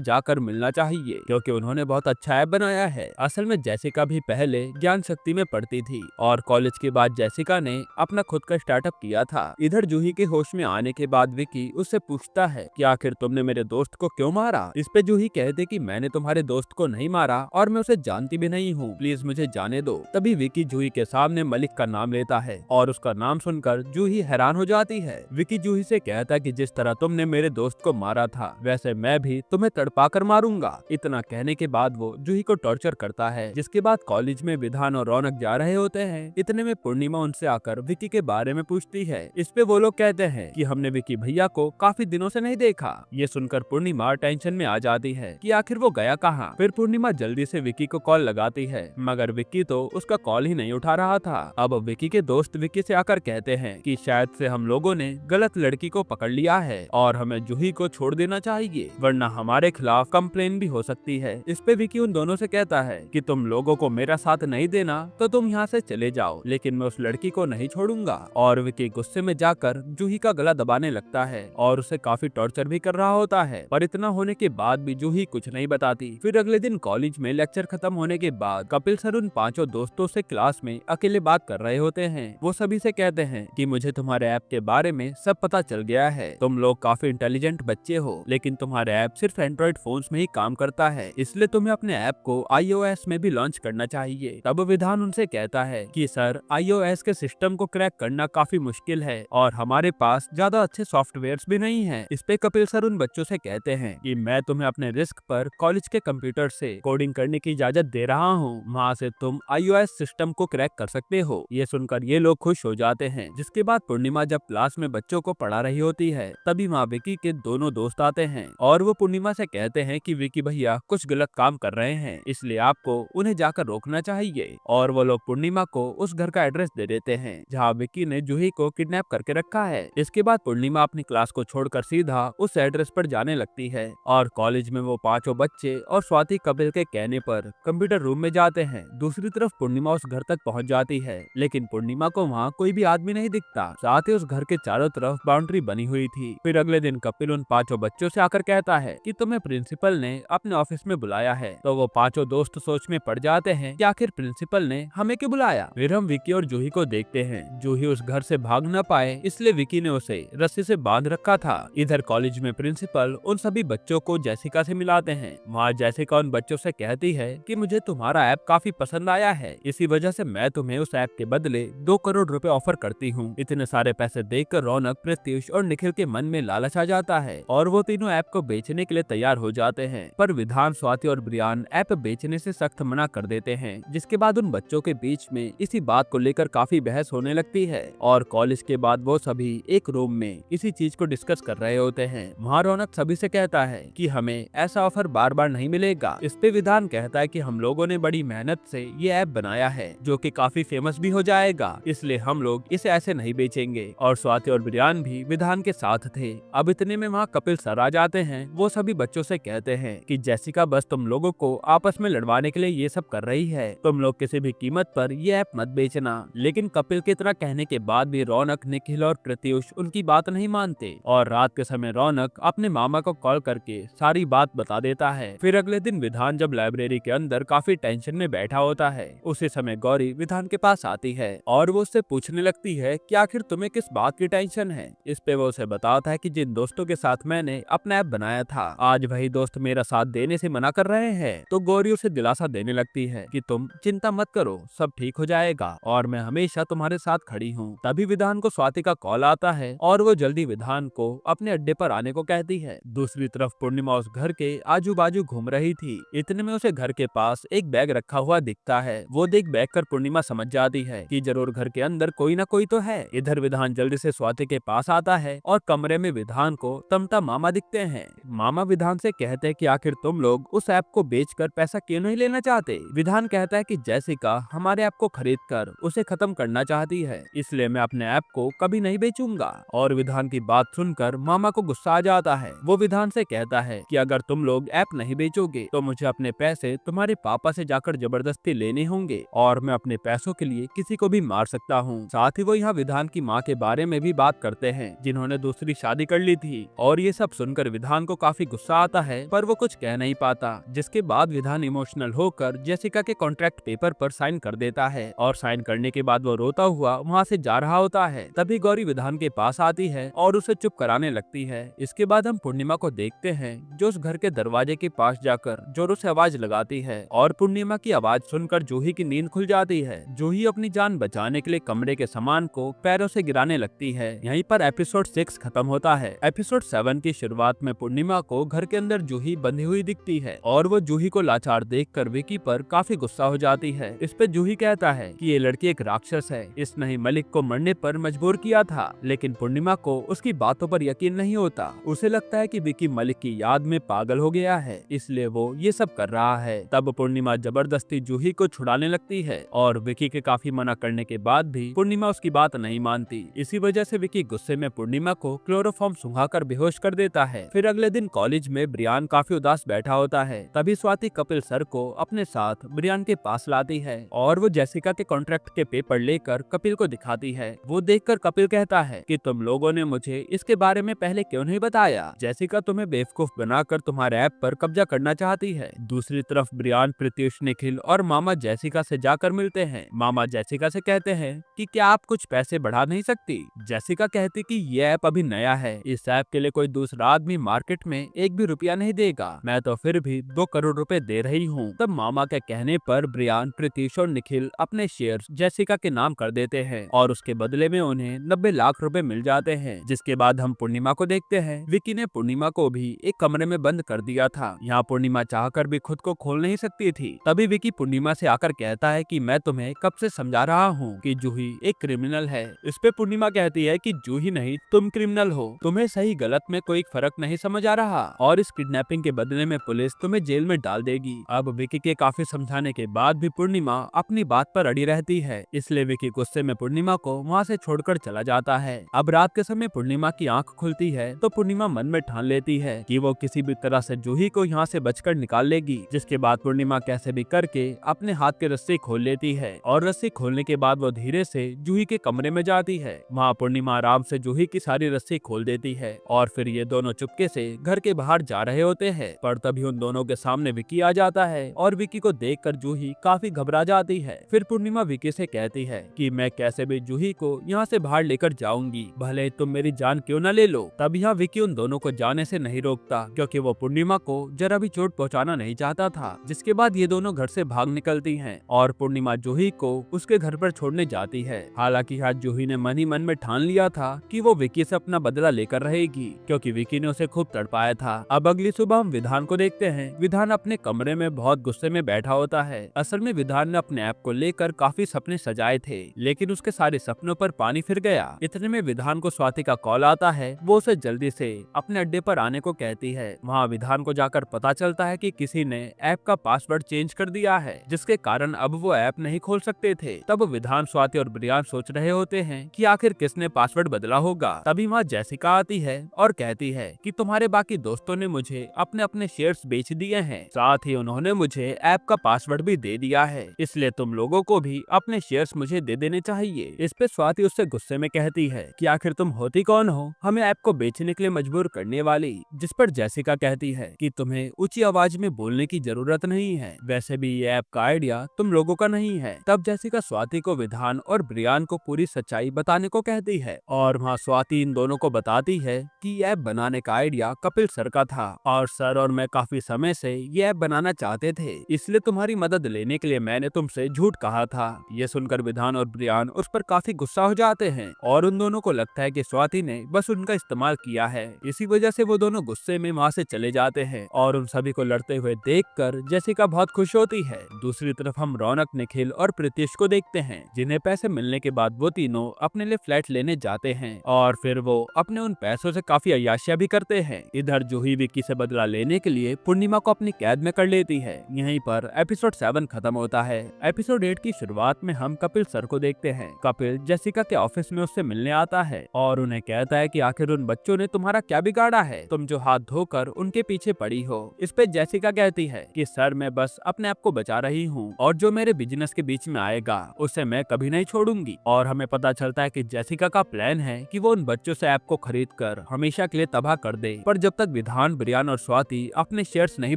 जाकर मिलना चाहिए क्योंकि उन्होंने बहुत अच्छा ऐप बनाया है। असल में जेसिका भी पहले ज्ञान शक्ति में पढ़ती थी और कॉलेज के बाद जेसिका ने अपना खुद का स्टार्टअप किया था। इधर जूही के होश में आने के बाद विकी उससे पूछता है कि आखिर तुमने मेरे दोस्त को क्यों मारा। इस पे जूही कहते कि मैंने तुम्हारे दोस्त को नहीं मारा और मैं उसे जानती भी नहीं हूँ, प्लीज मुझे जाने दो। तभी विकी जूही के सामने मलिक का नाम लेता है और उसका नाम सुनकर जूही हैरान हो जाती है। विकी जूही से कहता है कि जिस तरह तुमने मेरे दोस्त को मारा था वैसे मैं भी तुम्हें तड़पा कर मारूंगा। इतना कहने के बाद वो जूही को टॉर्चर करता है। जिसके बाद कॉलेज में विधान और रौनक जा रहे होते हैं। इतने में पूर्णिमा उनसे आकर विकी के बारे में पूछती है। इस पे वो लोग कहते हैं कि हमने विकी भैया को काफी दिनों से नहीं देखा। ये सुनकर पूर्णिमा टेंशन में आ जाती है कि आखिर वो गया कहाँ। फिर पूर्णिमा जल्दी से विकी को कॉल लगाती है मगर विकी तो उसका कॉल ही नहीं उठा रहा था। अब विकी के दोस्त विकी से आकर कहते हैं कि शायद से हम लोगों ने गलत लड़की को पकड़ लिया है और हमें जूही को छोड़ देना चाहिए वरना हमारे खिलाफ कंप्लेन भी हो सकती है। इस पे विकी उन दोनों से कहता है कि तुम लोगों को मेरा साथ नहीं देना तो तुम यहाँ से चले जाओ, लेकिन मैं उस लड़की को नहीं छोड़ूंगा। और विकी गुस्से में जाकर जूही का गला दबाने लगता है और उसे काफी टॉर्चर भी कर रहा होता है। पर इतना होने के बाद भी जूही कुछ नहीं बताती। फिर अगले दिन कॉलेज में लेक्चर खत्म होने के बाद कपिल सर उन पांचों दोस्तों से क्लास में अकेले बात कर रहे होते हैं। वो सभी से कहते हैं कि मुझे तुम्हारे ऐप के बारे में सब पता चल गया है। तुम लोग काफी इंटेलिजेंट बच्चे हो लेकिन तुम्हारे ऐप सिर्फ एंड्रॉइड फोन्स में ही काम करता है, इसलिए तुम्हें अपने ऐप को iOS में भी लॉन्च करना चाहिए। तब विधान उनसे कहता है कि सर iOS के सिस्टम को क्रैक करना काफी मुश्किल है और हमारे पास ज्यादा अच्छे सॉफ्टवेयर्स भी नहीं है। इस पे कपिल सर उन बच्चों से कहते हैं कि मैं तुम्हें अपने रिस्क पर कॉलेज के कंप्यूटर से कोडिंग करने की इजाजत दे रहा हूँ, वहाँ से तुम iOS सिस्टम को क्रैक कर सकते हो। ये सुनकर ये लोग खुश हो जाते हैं। जिसके बाद पूर्णिमा जब क्लास में बच्चों को पढ़ा रही होती है तभी वहाँ विकी के दोनों दोस्त आते हैं और वो पूर्णिमा से कहते हैं कि विकी भैया कुछ गलत काम कर रहे हैं, इसलिए आपको उन्हें जाकर रोकना चाहिए। और वो लोग पूर्णिमा को उस घर का एड्रेस दे देते हैं जहाँ विकी ने जूही को किडनैप करके रखा है। इसके बाद पूर्णिमा अपनी क्लास को छोड़कर सीधा उस एड्रेस पर जाने लगती है और कॉलेज में वो पांचों बच्चे और स्वाति कपिल के कहने पर कंप्यूटर रूम में जाते हैं। दूसरी तरफ पूर्णिमा उस घर तक पहुंच जाती है लेकिन पूर्णिमा को वहाँ कोई भी आदमी नहीं दिखता। साथ ही उस घर के चारों तरफ बाउंड्री बनी हुई थी। फिर अगले दिन कपिल उन पांचों बच्चों से आकर कहता है कि तुम्हें प्रिंसिपल ने अपने ऑफिस में बुलाया है। तो वो पांचों दोस्त सोच में पड़ जाते हैं कि आखिर प्रिंसिपल ने हमें क्यों बुलाया। फिर हम विकी और जूही को देखते हैं। जूही उस घर से भाग न पाए इसलिए विकी ने उसे रस्सी से बांध रखा था। इधर कॉलेज में प्रिंसिपल उन सभी बच्चों को जेसिका से मिलाते हैं। वहाँ जेसिका उन बच्चों से कहती है कि मुझे तुम्हारा ऐप काफी पसंद आया है, इसी वजह से मैं तुम्हें उस ऐप के बदले 2 करोड़ रुपए ऑफर करती हूँ। इतने सारे पैसे देखकर रौनक, प्रत्युष और निखिल के मन में लालच आ जाता है और वो तीनों ऐप को बेचने के लिए तैयार हो जाते हैं। पर विधान, स्वाति और ब्रियान ऐप बेचने से सख्त मना कर देते हैं। जिसके बाद उन बच्चों के बीच में इसी बात को लेकर काफी बहस होने लगती है और कॉलेज के बाद वो सभी एक रूम में इसी चीज को डिस्कस कर रहे होते हैं। वहाँ रौनक सभी से कहता है कि हमें ऐसा ऑफर बार बार नहीं मिलेगा। इस पे विधान कहता है कि हम लोगों ने बड़ी मेहनत से ये ऐप बनाया है जो कि काफी फेमस भी हो जाएगा, इसलिए हम लोग इसे ऐसे नहीं बेचेंगे। और स्वाति और ब्रियान भी विधान के साथ थे। अब इतने में वहाँ कपिल सर आ जाते हैं। वो सभी बच्चों से कहते हैं कि जेसिका बस तुम लोगों को आपस में लड़वाने के लिए ये सब कर रही है, तुम लोग किसी भी कीमत पर ये ऐप मत बेचना। लेकिन कपिल की तरह कहने के बाद भी रौनक, निखिल और प्रत्युष उनकी बात नहीं मानते और रात के समय रौनक अपने मामा को कॉल करके सारी बात बता देता है। फिर अगले दिन विधान जब लाइब्रेरी के अंदर काफी टेंशन में बैठा होता है उसी समय गौरी विधान के पास आती है और वो उससे पूछने लगती है कि आखिर तुम्हें किस बात की टेंशन है। इस पे वो उसे बताता है कि जिन दोस्तों के साथ मैंने अपना ऐप बनाया था आज वही दोस्त मेरा साथ देने से मना कर रहे हैं। तो गौरी उसे दिलासा देने लगती है कि तुम चिंता मत करो, सब ठीक हो जाएगा और मैं हमेशा तुम्हारे साथ खड़ी हूँ। तभी विधान को स्वाति का कॉल आता है और वो जल्दी विधान को अपने अड्डे पर आने को कहती है। दूसरी तरफ पूर्णिमा उस घर के आजू बाजू घूम रही थी। इतने में उसे घर के पास एक बैग रखा हुआ दिखता है। वो देख बैग कर पूर्णिमा समझ जाती है कि जरूर घर के अंदर कोई ना कोई तो है। इधर विधान जल्दी से स्वाति के पास आता है और कमरे में विधान को तमता मामा दिखते हैं। मामा विधान से कहते हैं कि आखिर तुम लोग उस ऐप को बेचकर पैसा क्यों नहीं लेना चाहते। विधान कहता है कि जेसिका हमारे ऐप को खरीद कर उसे खत्म करना चाहती है, इसलिए मैं अपने ऐप को कभी नहीं बेचूंगा। और विधान की बात सुनकर मामा को गुस्सा आ जाता है। वो विधान से कहता है कि अगर तुम लोग ऐप नहीं बेचोगे तो मुझे अपने पैसे तुम्हारे पापा से जाकर जबरदस्ती लेने होंगे और मैं अपने पैसों के लिए किसी को भी मार सकता हूँ। साथ ही वो यहाँ विधान की माँ के बारे में भी बात करते हैं जिन्होंने दूसरी शादी कर ली थी। और ये सब सुनकर विधान को काफी गुस्सा आता है पर वो कुछ कह नहीं पाता, जिसके बाद विधान इमोशनल होकर जेसिका के कॉन्ट्रैक्ट पेपर पर साइन कर देता है और साइन करने के बाद वो रोता हुआ वहाँ से जा रहा होता है। तभी गौरी विधान के पास आती है और उसे चुप कराने लगती है। इसके बाद हम पूर्णिमा को देखते हैं जो उस घर के दरवाजे के पास जाकर जोरों से आवाज लगाती है और पूर्णिमा की आवाज सुनकर जूही की नींद खुल जाती है। जूही अपनी जान बचाने के लिए कमरे के सामान को पैरों से गिराने लगती है। यहीं पर एपिसोड 6 खत्म होता है। एपिसोड 7 की शुरुआत में पूर्णिमा को घर के अंदर जूही बंधी हुई दिखती है और वो जूही को लाचार देखकर विकी पर काफी गुस्सा हो जाती है। इस पे जूही कहता है कि ये लड़की एक राक्षस है, इसने ही मलिक को मरने पर मजबूर किया था। लेकिन पूर्णिमा को उसकी बातों पर यकीन नहीं होता। उसे लगता है कि विकी मलिक की याद में पागल हो गया है, इसलिए वो ये सब कर रहा है। तब पूर्णिमा जबरदस्ती जूही को छुड़ाने लगती है और विकी के काफी मना करने के बाद भी पूर्णिमा उसकी बात नहीं मानती। इसी वजह से विकी गुस्से में पूर्णिमा को क्लोरोफॉर्म सुंघाकर बेहोश कर देता है। फिर अगले दिन कॉलेज में ब्रियान काफी उदास बैठा होता है। तभी स्वाति कपिल सर को अपने साथ ब्रियान के पास लाती है और वो जेसिका के कॉन्ट्रैक्ट के पेपर लेकर कपिल को दिखाती है। वो देखकर कपिल कहता है कि तुम लोगों ने मुझे इसके बारे में पहले क्यों नहीं बताया। जेसिका तुम्हें बेवकूफ बनाकर तुम्हारे ऐप पर कब्जा करना चाहती है। दूसरी तरफ ब्रियान, प्रत्युष, निखिल और मामा जेसिका से जाकर मिलते हैं। मामा जेसिका से कहते हैं कि क्या आप कुछ पैसे बढ़ा नहीं सकती। जेसिका कहती कि ये ऐप अभी नया है, इस ऐप के लिए कोई दूसरा आदमी मार्केट में एक भी रुपया नहीं देगा, मैं तो फिर भी 2 करोड़ रुपए दे रही हूँ। तब मामा के कहने पर ब्रियान, प्रत्युष और निखिल अपने शेयर्स जेसिका के नाम कर देते हैं और उसके बदले में उन्हें 90 लाख रुपए मिल जाते हैं। जिसके बाद हम पूर्णिमा को देखते हैं। विकी ने पूर्णिमा को भी एक कमरे में बंद कर दिया था। यहाँ पूर्णिमा चाहकर भी खुद को खोल नहीं सकती थी। तभी विकी पूर्णिमा से आकर कहता है कि मैं तुम्हें कब से समझा रहा हूँ कि जूही एक क्रिमिनल है। इस पे पूर्णिमा कहती है कि जूही नहीं, तुम क्रिमिनल हो, तुम्हें सही गलत में कोई फर्क नहीं समझ आ रहा और इस किडनैपिंग के बदले में पुलिस तुम्हें जेल में डाल देगी। अब विकी के काफी समझाने के बाद भी पूर्णिमा अपनी बात पर अड़ी रहती है, इसलिए विकी गुस्से में पूर्णिमा को वहाँ से छोड़कर चला जाता है। अब रात के समय पूर्णिमा की आंख खुलती है तो पूर्णिमा मन में ठान लेती है कि वो किसी भी तरह से जूही को यहाँ से बचकर निकाल लेगी। जिसके बाद पूर्णिमा कैसे भी करके अपने हाथ के रस्सी खोल लेती है और रस्सी खोलने के बाद वो धीरे से जूही के कमरे में जाती है। वहाँ पूर्णिमा आराम से जूही की सारी रस्सी खोल देती है और फिर ये दोनों चुपके से घर के बाहर जा रहे होते हैं। पर तभी उन दोनों के सामने विकी आ जाता है और विकी को देखकर जूही काफी घबरा जाती है। फिर पूर्णिमा विकी से कहती है कि मैं कैसे भी जूही को यहाँ से बाहर लेकर जाऊंगी, भले तुम मेरी जान क्यों न ले लो। तब यहाँ विकी उन दोनों को जाने से नहीं रोकता क्योंकि वो पूर्णिमा को जरा भी चोट पहुँचाना नहीं चाहता था। जिसके बाद ये दोनों घर से भाग निकलती हैं और पूर्णिमा जूही को उसके घर पर छोड़ने जाती है। हालांकि आज जूही ने मन ही मन में ठान लिया था कि वो विकी से अपना बदला लेकर रहेगी क्योंकि विकी ने उसे खूब तड़पाया था। अब अगली सुबह हम विधान को देखते हैं। विधान अपने कमरे में बहुत गुस्से में बैठा होता है। असल में विधान ने अपने ऐप को लेकर काफी सपने सजाए थे, लेकिन उसके सारे सपनों पर पानी फिर गया। इतने में विधान को स्वाति का कॉल आता है। वो उसे जल्दी से अपने अड्डे पर आने को कहती है। वहाँ विधान को जाकर पता चलता है कि किसी ने ऐप का पासवर्ड चेंज कर दिया है, जिसके कारण अब वो ऐप नहीं खोल सकते थे। तब विधान, स्वाति और ब्रियान सोच रहे होते हैं कि आखिर किसने पासवर्ड बदला होगा। तभी वहाँ जेसिका आती है और कहती है कि तुम्हारे बाकी दोस्तों ने मुझे अपने अपने शेयर्स बेच दिए हैं, साथ ही उन्होंने मुझे ऐप का पासवर्ड भी दे दिया है, इसलिए तुम लोगों को भी अपने शेयर्स मुझे दे देने चाहिए। इस पे स्वाति उससे गुस्से में कहती है कि आखिर तुम होती कौन हो हमें ऐप को बेचने के लिए मजबूर करने वाली। जिस पर जेसिका कहती है कि तुम्हें ऊंची आवाज में बोलने की जरूरत नहीं है, वैसे भी ये ऐप का आइडिया तुम लोगों का नहीं है। तब जेसिका स्वाति को विधान और ब्रियान को पूरी सच्चाई बताने को कहती है और वहाँ स्वाति इन दोनों को बताती है कि ये ऐप बनाने का आइडिया कपिल सर का था और सर और मैं काफी समय से ये ऐप बनाना चाहते थे, इसलिए तुम्हारी मदद लेने के लिए मैंने तुमसे झूठ कहा था। ये सुनकर विधान और ब्रियान उस पर काफी गुस्सा हो जाते हैं और उन दोनों को लगता है कि स्वाति ने बस उनका इस्तेमाल किया है। इसी वजह से वो दोनों गुस्से में वहाँ से चले जाते हैं और उन सभी को लड़ते हुए देखकर जेसिका बहुत खुश होती है। दूसरी तरफ हम रौनक, निखिल और प्रीतिश को देखते हैं, जिन्हें पैसे मिलने के बाद वो तीनों अपने लिए फ्लैट लेने जाते हैं और फिर वो अपने उन पैसों से काफी अय्याशियां भी करते हैं। इधर जूही विक्की से बदला लेने के लिए पूर्णिमा को अपनी कैद में कर लेती है। यहीं पर एपिसोड 7 खत्म होता है। एपिसोड 8 की शुरुआत में हम कपिल सर को देखते हैं। कपिल जेसिका के ऑफिस में उससे मिलने आता है और उन्हें कहता है कि आखिर उन बच्चों ने तुम्हारा क्या बिगाड़ा है, तुम जो हाथ धोकर उनके पीछे पड़ी हो। इस पे जेसिका कहती है कि सर मैं बस अपने आप को बचा रही हूँ और जो मेरे बिजनेस के बीच में आएगा उसे मैं कभी नहीं छोड़ूंगी और हमें हमें पता चलता है कि जेसिका का प्लान है कि वो उन बच्चों से ऐप को खरीद कर हमेशा के लिए तबाह कर दे, पर जब तक विधान, ब्रियान और स्वाति अपने शेयर्स नहीं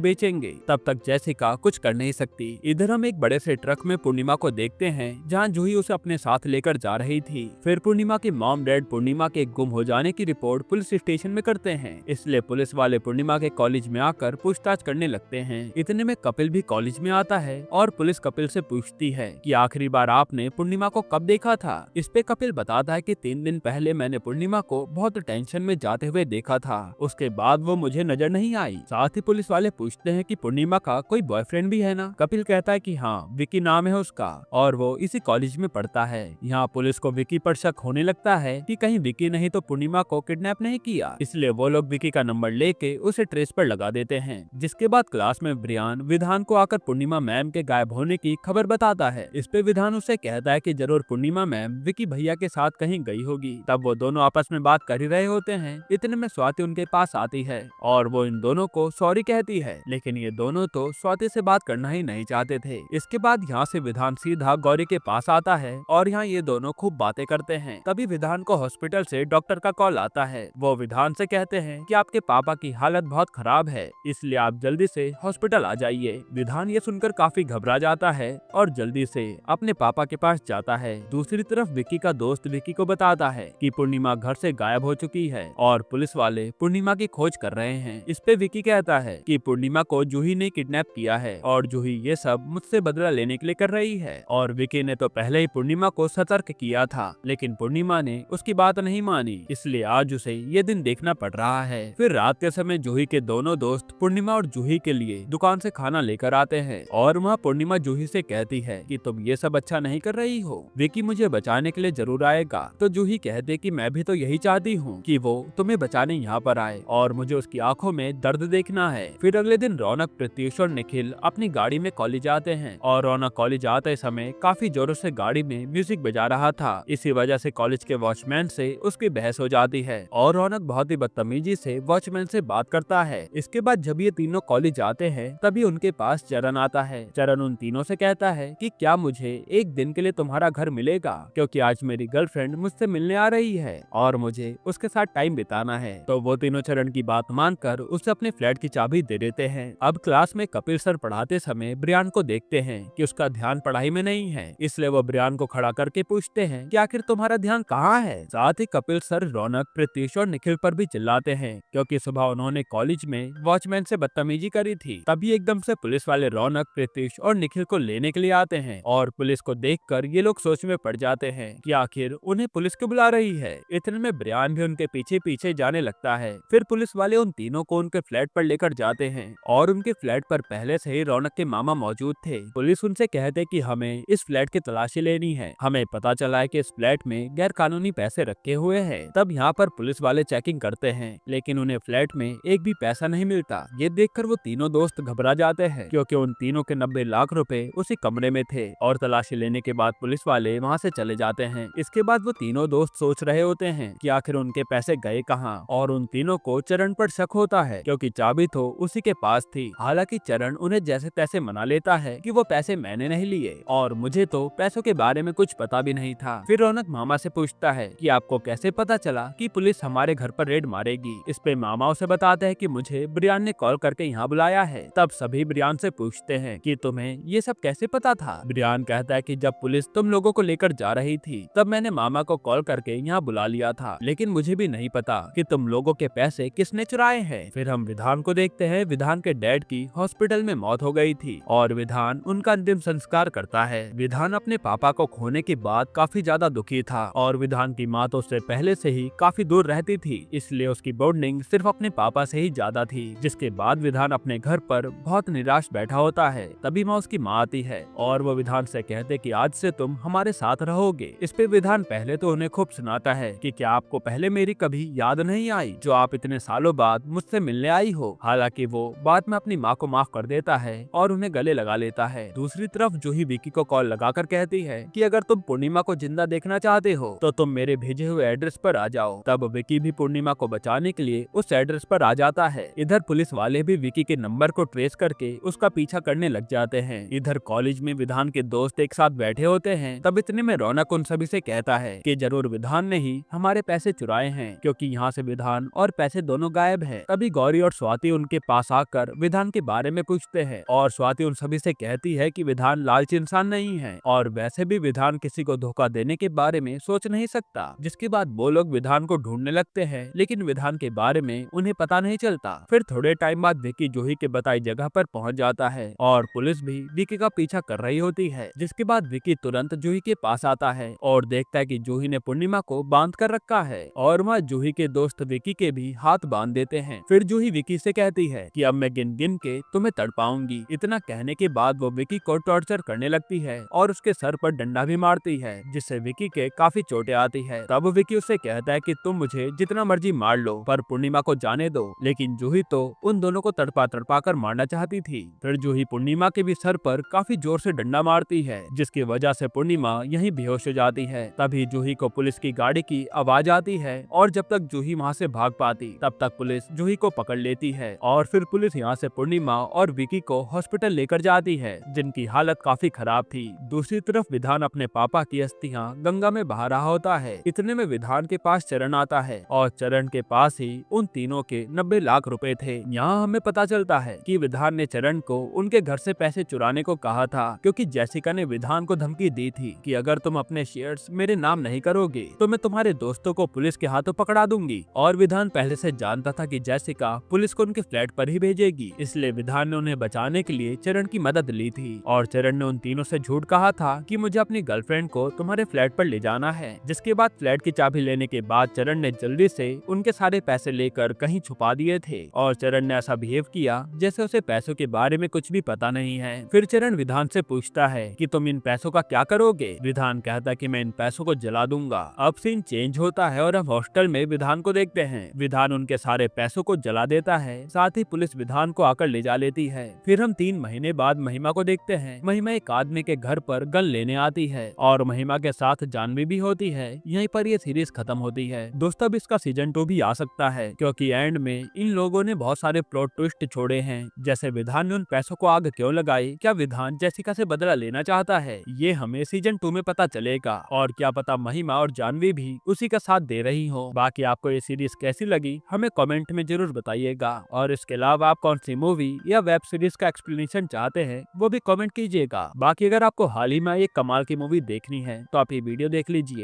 बेचेंगे तब तक जेसिका कुछ कर नहीं सकती। इधर हम एक बड़े से ट्रक में पूर्णिमा को देखते हैं जहाँ जूही उसे अपने साथ लेकर जा रही थी। फिर पूर्णिमा की मॉम डैड पूर्णिमा के गुम हो जाने की रिपोर्ट पुलिस स्टेशन में करते हैं, इसलिए पुलिस वाले पूर्णिमा के कॉलेज में आकर पूछताछ करने लगते हैं। इतने में कपिल भी कॉलेज में आता है और पुलिस कपिल से पूछती है कि आखिरी बार आपने पूर्णिमा को कब देखा था। इस पे कपिल बताता है कि 3 दिन पहले मैंने पूर्णिमा को बहुत टेंशन में जाते हुए देखा था, उसके बाद वो मुझे नजर नहीं आई। साथ ही पुलिस वाले पूछते हैं कि पूर्णिमा का कोई बॉयफ्रेंड भी है ना। कपिल कहता है कि हाँ, विकी नाम है उसका और वो इसी कॉलेज में पढ़ता है। यहाँ पुलिस को विकी पर शक होने लगता है कि कहीं विकी नहीं तो पूर्णिमा को किडनैप नहीं किया, इसलिए वो लोग विकी का नंबर लेके उसे ट्रेस पर लगा देते हैं। जिसके बाद क्लास में ब्रियान विधान को आकर पूर्णिमा मैम के गायब होने की खबर बताता है। इस पे विधान उसे कहता है कि जरूर पूर्णिमा मैम विकी भैया के साथ कहीं गई होगी। तब वो दोनों आपस में बात कर ही रहे होते हैं। इतने में स्वाति उनके पास आती है और वो इन दोनों को सॉरी कहती है, लेकिन ये दोनों तो स्वाति से बात करना ही नहीं चाहते थे। इसके बाद यहाँ से विधान सीधा गौरी के पास आता है और यहाँ ये दोनों खूब बातें करते हैं। तभी विधान को हॉस्पिटल से डॉक्टर का कॉल आता है। वो विधान से कहते हैं कि आपके पापा की हालत बहुत खराब है, इसलिए आप जल्दी से हॉस्पिटल आ जाइए। विधान ये सुनकर काफी घबरा जाता है और जल्दी से अपने पापा के पास जाता है। दूसरी तरफ विकी का दोस्त विकी को बताता है कि पूर्णिमा घर से गायब हो चुकी है और पुलिस वाले पूर्णिमा की खोज कर रहे हैं। इस पे विकी कहता है कि पूर्णिमा को जूही ने किडनैप किया है और जूही ये सब मुझसे बदला लेने के लिए कर रही है, और विकी ने तो पहले ही पूर्णिमा को सतर्क किया था, लेकिन पूर्णिमा ने उसकी बात नहीं मानी, इसलिए आज उसे ये दिन देखना पड़ रहा है। फिर रात के समय जूही के दोनों दोस्त पूर्णिमा और जूही के लिए दुकान से खाना लेकर आते हैं और वहाँ पूर्णिमा जूही से कहती है कि तुम ये सब अच्छा नहीं कर रही हो, विकी मुझे बचाने के लिए जरूर आएगा। तो जूही कहते कि मैं भी तो यही चाहती हूँ कि वो तुम्हें बचाने यहाँ पर आए और मुझे उसकी आंखों में दर्द देखना है। फिर अगले दिन रौनक, प्रत्युष और निखिल अपनी गाड़ी में कॉलेज आते हैं और रौनक कॉलेज आते समय काफी जोरों से गाड़ी में म्यूजिक बजा रहा था। इसी वजह से कॉलेज के वॉचमैन से उसकी बहस हो जाती है और रौनक बहुत ही बदतमीजी से वॉचमैन से बात करता है। इसके बाद जब ये तीनों कॉलेज आते हैं तभी उनके पास चरण आता है। चरण उन तीनों से कहता है कि क्या मुझे एक दिन के लिए तुम्हारा घर मिलेगा, क्योंकि आज मेरी गर्लफ्रेंड मुझसे मिलने आ रही है और मुझे उसके साथ टाइम बिताना है। तो वो तीनों चरण की बात मानकर उसे अपने फ्लैट की चाबी दे देते हैं। अब क्लास में कपिल सर पढ़ाते समय ब्रियान को देखते हैं कि उसका ध्यान पढ़ाई में नहीं है, इसलिए वो ब्रियान को खड़ा करके पूछते हैं कि आखिर तुम्हारा ध्यान कहाँ है। साथ ही कपिल सर रौनक, प्रत्युष और निखिल पर भी चिल्लाते हैं क्योंकि सुबह उन्होंने कॉलेज में वॉचमैन से बदतमीजी करी थी। तभी एकदम से पुलिस वाले रौनक, प्रत्युष और निखिल को लेने के लिए आते हैं और पुलिस को देखकर ये लोग सोच में पड़ जाते हैं कि आखिर उन्हें पुलिस क्यों बुला रही है। इतने में ब्रियान भी उनके पीछे पीछे जाने लगता है। फिर पुलिस वाले उन तीनों को उनके फ्लैट पर लेकर जाते हैं और उनके फ्लैट पर पहले से ही रौनक के मामा मौजूद थे। पुलिस उनसे कहते कि हमें इस फ्लैट की तलाशी लेनी है, हमें पता चला है कि इस फ्लैट में गैर कानूनी पैसे रखे हुए हैं। तब यहाँ पर पुलिस वाले चेकिंग करते हैं, लेकिन उन्हें फ्लैट में एक भी पैसा नहीं मिलता। ये देखकर वो तीनों दोस्त घबरा जाते हैं क्योंकि उन तीनों के 90 लाख रुपए उसी कमरे में थे और तलाशी लेने के बाद पुलिस वाले वहाँ से चले जाते हैं। इसके बाद वो तीनों दोस्त सोच रहे होते हैं कि आखिर उनके पैसे गए कहाँ, और उन तीनों को चरण पर शक होता है क्योंकि चाबी तो उसी के पास थी। हालांकि चरण उन्हें जैसे तैसे मना लेता है कि वो पैसे मैंने नहीं लिए और मुझे तो पैसों के बारे में कुछ पता भी नहीं था। फिर रौनक मामा से पूछता है कि आपको कैसे पता चला कि पुलिस हमारे घर पर रेड मारेगी। इस पे मामा उसे बताते हैं कि मुझे ब्रियान ने कॉल करके यहाँ बुलाया है। तब सभी ब्रियान से पूछते हैं कि तुम्हें ये सब कैसे पता था। ब्रियान कहता है कि जब पुलिस तुम लोगों को लेकर जा रही थी तब मैंने मामा को कॉल करके यहाँ बुला लिया था, लेकिन मुझे भी नहीं पता कि तुम लोगों के पैसे किसने चुराए हैं। फिर हम विधान को देखते हैं। विधान के डैड की हॉस्पिटल में मौत हो गई थी और विधान उनका अंतिम संस्कार करता है। विधान अपने पापा को खोने के बाद काफी ज्यादा दुखी था और विधान की माँ तो उससे पहले से ही काफी दूर रहती थी, इसलिए उसकी बॉन्डिंग सिर्फ अपने पापा से ही ज्यादा थी। जिसके बाद विधान अपने घर पर बहुत निराश बैठा होता है। तभी माँ उसकी माँ आती है और वो विधान से कहते कि आज से तुम हमारे साथ रहोगे। इस पे विधान पहले तो उन्हें खूब सुनाता है कि क्या आपको पहले मेरी कभी याद नहीं आई जो आप इतने सालों बाद मुझसे मिलने आई हो। हालांकि वो बाद में अपनी माँ को माफ कर देता है और उन्हें गले लगा लेता है। दूसरी तरफ जूही विकी को कॉल लगाकर कहती है कि अगर तुम पूर्णिमा को जिंदा देखना चाहते हो तो तुम मेरे भेजे हुए एड्रेस पर आ जाओ। तब विकी भी पूर्णिमा को बचाने के लिए उस एड्रेस पर आ जाता है। इधर पुलिस वाले भी विकी के नंबर को ट्रेस करके उसका पीछा करने लग जाते हैं। इधर कॉलेज में विधान के दोस्त एक साथ बैठे होते हैं। तब इतने में रौनक उन सभी से कहता है कि जरूर विधान ने ही हमारे पैसे चुराए हैं, क्योंकि यहाँ से विधान और पैसे दोनों गायब हैं। तभी गौरी और स्वाति उनके पास आकर विधान के बारे में पूछते हैं और स्वाति उन सभी से कहती है कि विधान लालची इंसान नहीं है और वैसे भी विधान किसी को धोखा देने के बारे में सोच नहीं सकता। जिसके बाद वो लोग विधान को ढूंढने लगते हैं, लेकिन विधान के बारे में उन्हें पता नहीं चलता। फिर थोड़े टाइम बाद विकी जूही के बताई जगह पर पहुंच जाता है और पुलिस भी विकी का पीछा कर रही होती है। जिसके बाद विकी तुरंत जूही के पास आता है और देखता है कि जूही ने पूर्णिमा को बांध कर रखा है और वह जूही के दोस्त विकी के भी हाथ बांध देते हैं। फिर जूही विकी से कहती है कि अब मैं गिन गिन के तुम्हें तड़पाऊंगी। इतना कहने के बाद वो विकी को टॉर्चर करने लगती है और उसके सर पर डंडा भी मारती है, जिससे विकी के काफी चोटें आती है। तब विकी उससे कहता है कि तुम मुझे जितना मर्जी मार लो पर पूर्णिमा को जाने दो, लेकिन जूही तो उन दोनों को तड़पा तड़पा कर मारना चाहती थी। फिर जूही पूर्णिमा के भी सर पर काफी जोर से डंडा मारती है, जिसकी वजह से पूर्णिमा यहीं बेहोश हो जाती है। तभी जूही को पुलिस की गाड़ी की आवाज आती है और जब तक जूही वहाँ से भाग पाती तब तक पुलिस जूही को पकड़ लेती है और फिर पुलिस यहाँ से पूर्णिमा और विकी को हॉस्पिटल लेकर जाती है, जिनकी हालत काफी खराब थी। दूसरी तरफ विधान अपने पापा की अस्थियां गंगा में बहा रहा होता है। इतने में विधान के पास चरण आता है और चरण के पास ही उन तीनों के 90 लाख रुपए थे। यहाँ हमें पता चलता है कि विधान ने चरण को उनके घर से पैसे चुराने को कहा था, क्योंकि जेसिका ने विधान को धमकी दी थी कि अगर तुम अपने शेयर्स मेरे नाम नहीं करोगे तो मैं तुम्हारे दोस्तों को पुलिस के हाथों पकड़ा दूंगी। और विधान पहले से जानता था कि जेसिका पुलिस को उनके फ्लैट पर ही भेजेगी, इसलिए विधान ने उन्हें बचाने के लिए चरण की मदद ली थी। और चरण ने उन तीनों से झूठ कहा था कि मुझे अपनी गर्लफ्रेंड को तुम्हारे फ्लैट पर ले जाना है। जिसके बाद फ्लैट की चाबी लेने के बाद चरण ने जल्दी से उनके सारे पैसे लेकर कहीं छुपा दिए थे और चरण ने ऐसा बिहेव किया जैसे उसे पैसों के बारे में कुछ भी पता नहीं है। फिर चरण विधान से पूछता है कि तुम इन पैसों का क्या करोगे। विधान कहता है कि मैं इन पैसों को जला दूंगा। अब सीन चेंज होता है और हम हॉस्टल में विधान को देखते हैं। विधान उनके सारे पैसों को जला देता है, साथ ही पुलिस विधान को आकर ले जा लेती है। फिर हम 3 महीने बाद महिमा को देखते हैं। महिमा एक आदमी के घर पर गन लेने आती है और महिमा के साथ जानवी भी होती है। यहीं पर ये सीरीज खत्म होती है। दोस्तों अब इसका सीजन 2 भी आ सकता है, क्योंकि एंड में इन लोगों ने बहुत सारे प्लॉट ट्विस्ट छोड़े हैं, जैसे विधान ने उन पैसों को आग क्यों लगाई, क्या विधान जेसिका से बदला लेना चाहता है, ये हमें सीजन 2 में पता चलेगा। और क्या पता महिमा और जानवी भी उसी का साथ दे रही हो। बाकी आपको ये सीरीज कैसी लगी हमें कमेंट में जरूर बताइएगा, और इसके अलावा आप कौन सी मूवी या वेब सीरीज का एक्सप्लेनेशन चाहते हैं वो भी कमेंट कीजिएगा। बाकी अगर आपको हाल ही में एक कमाल की मूवी देखनी है तो आप ये वीडियो देख लीजिए।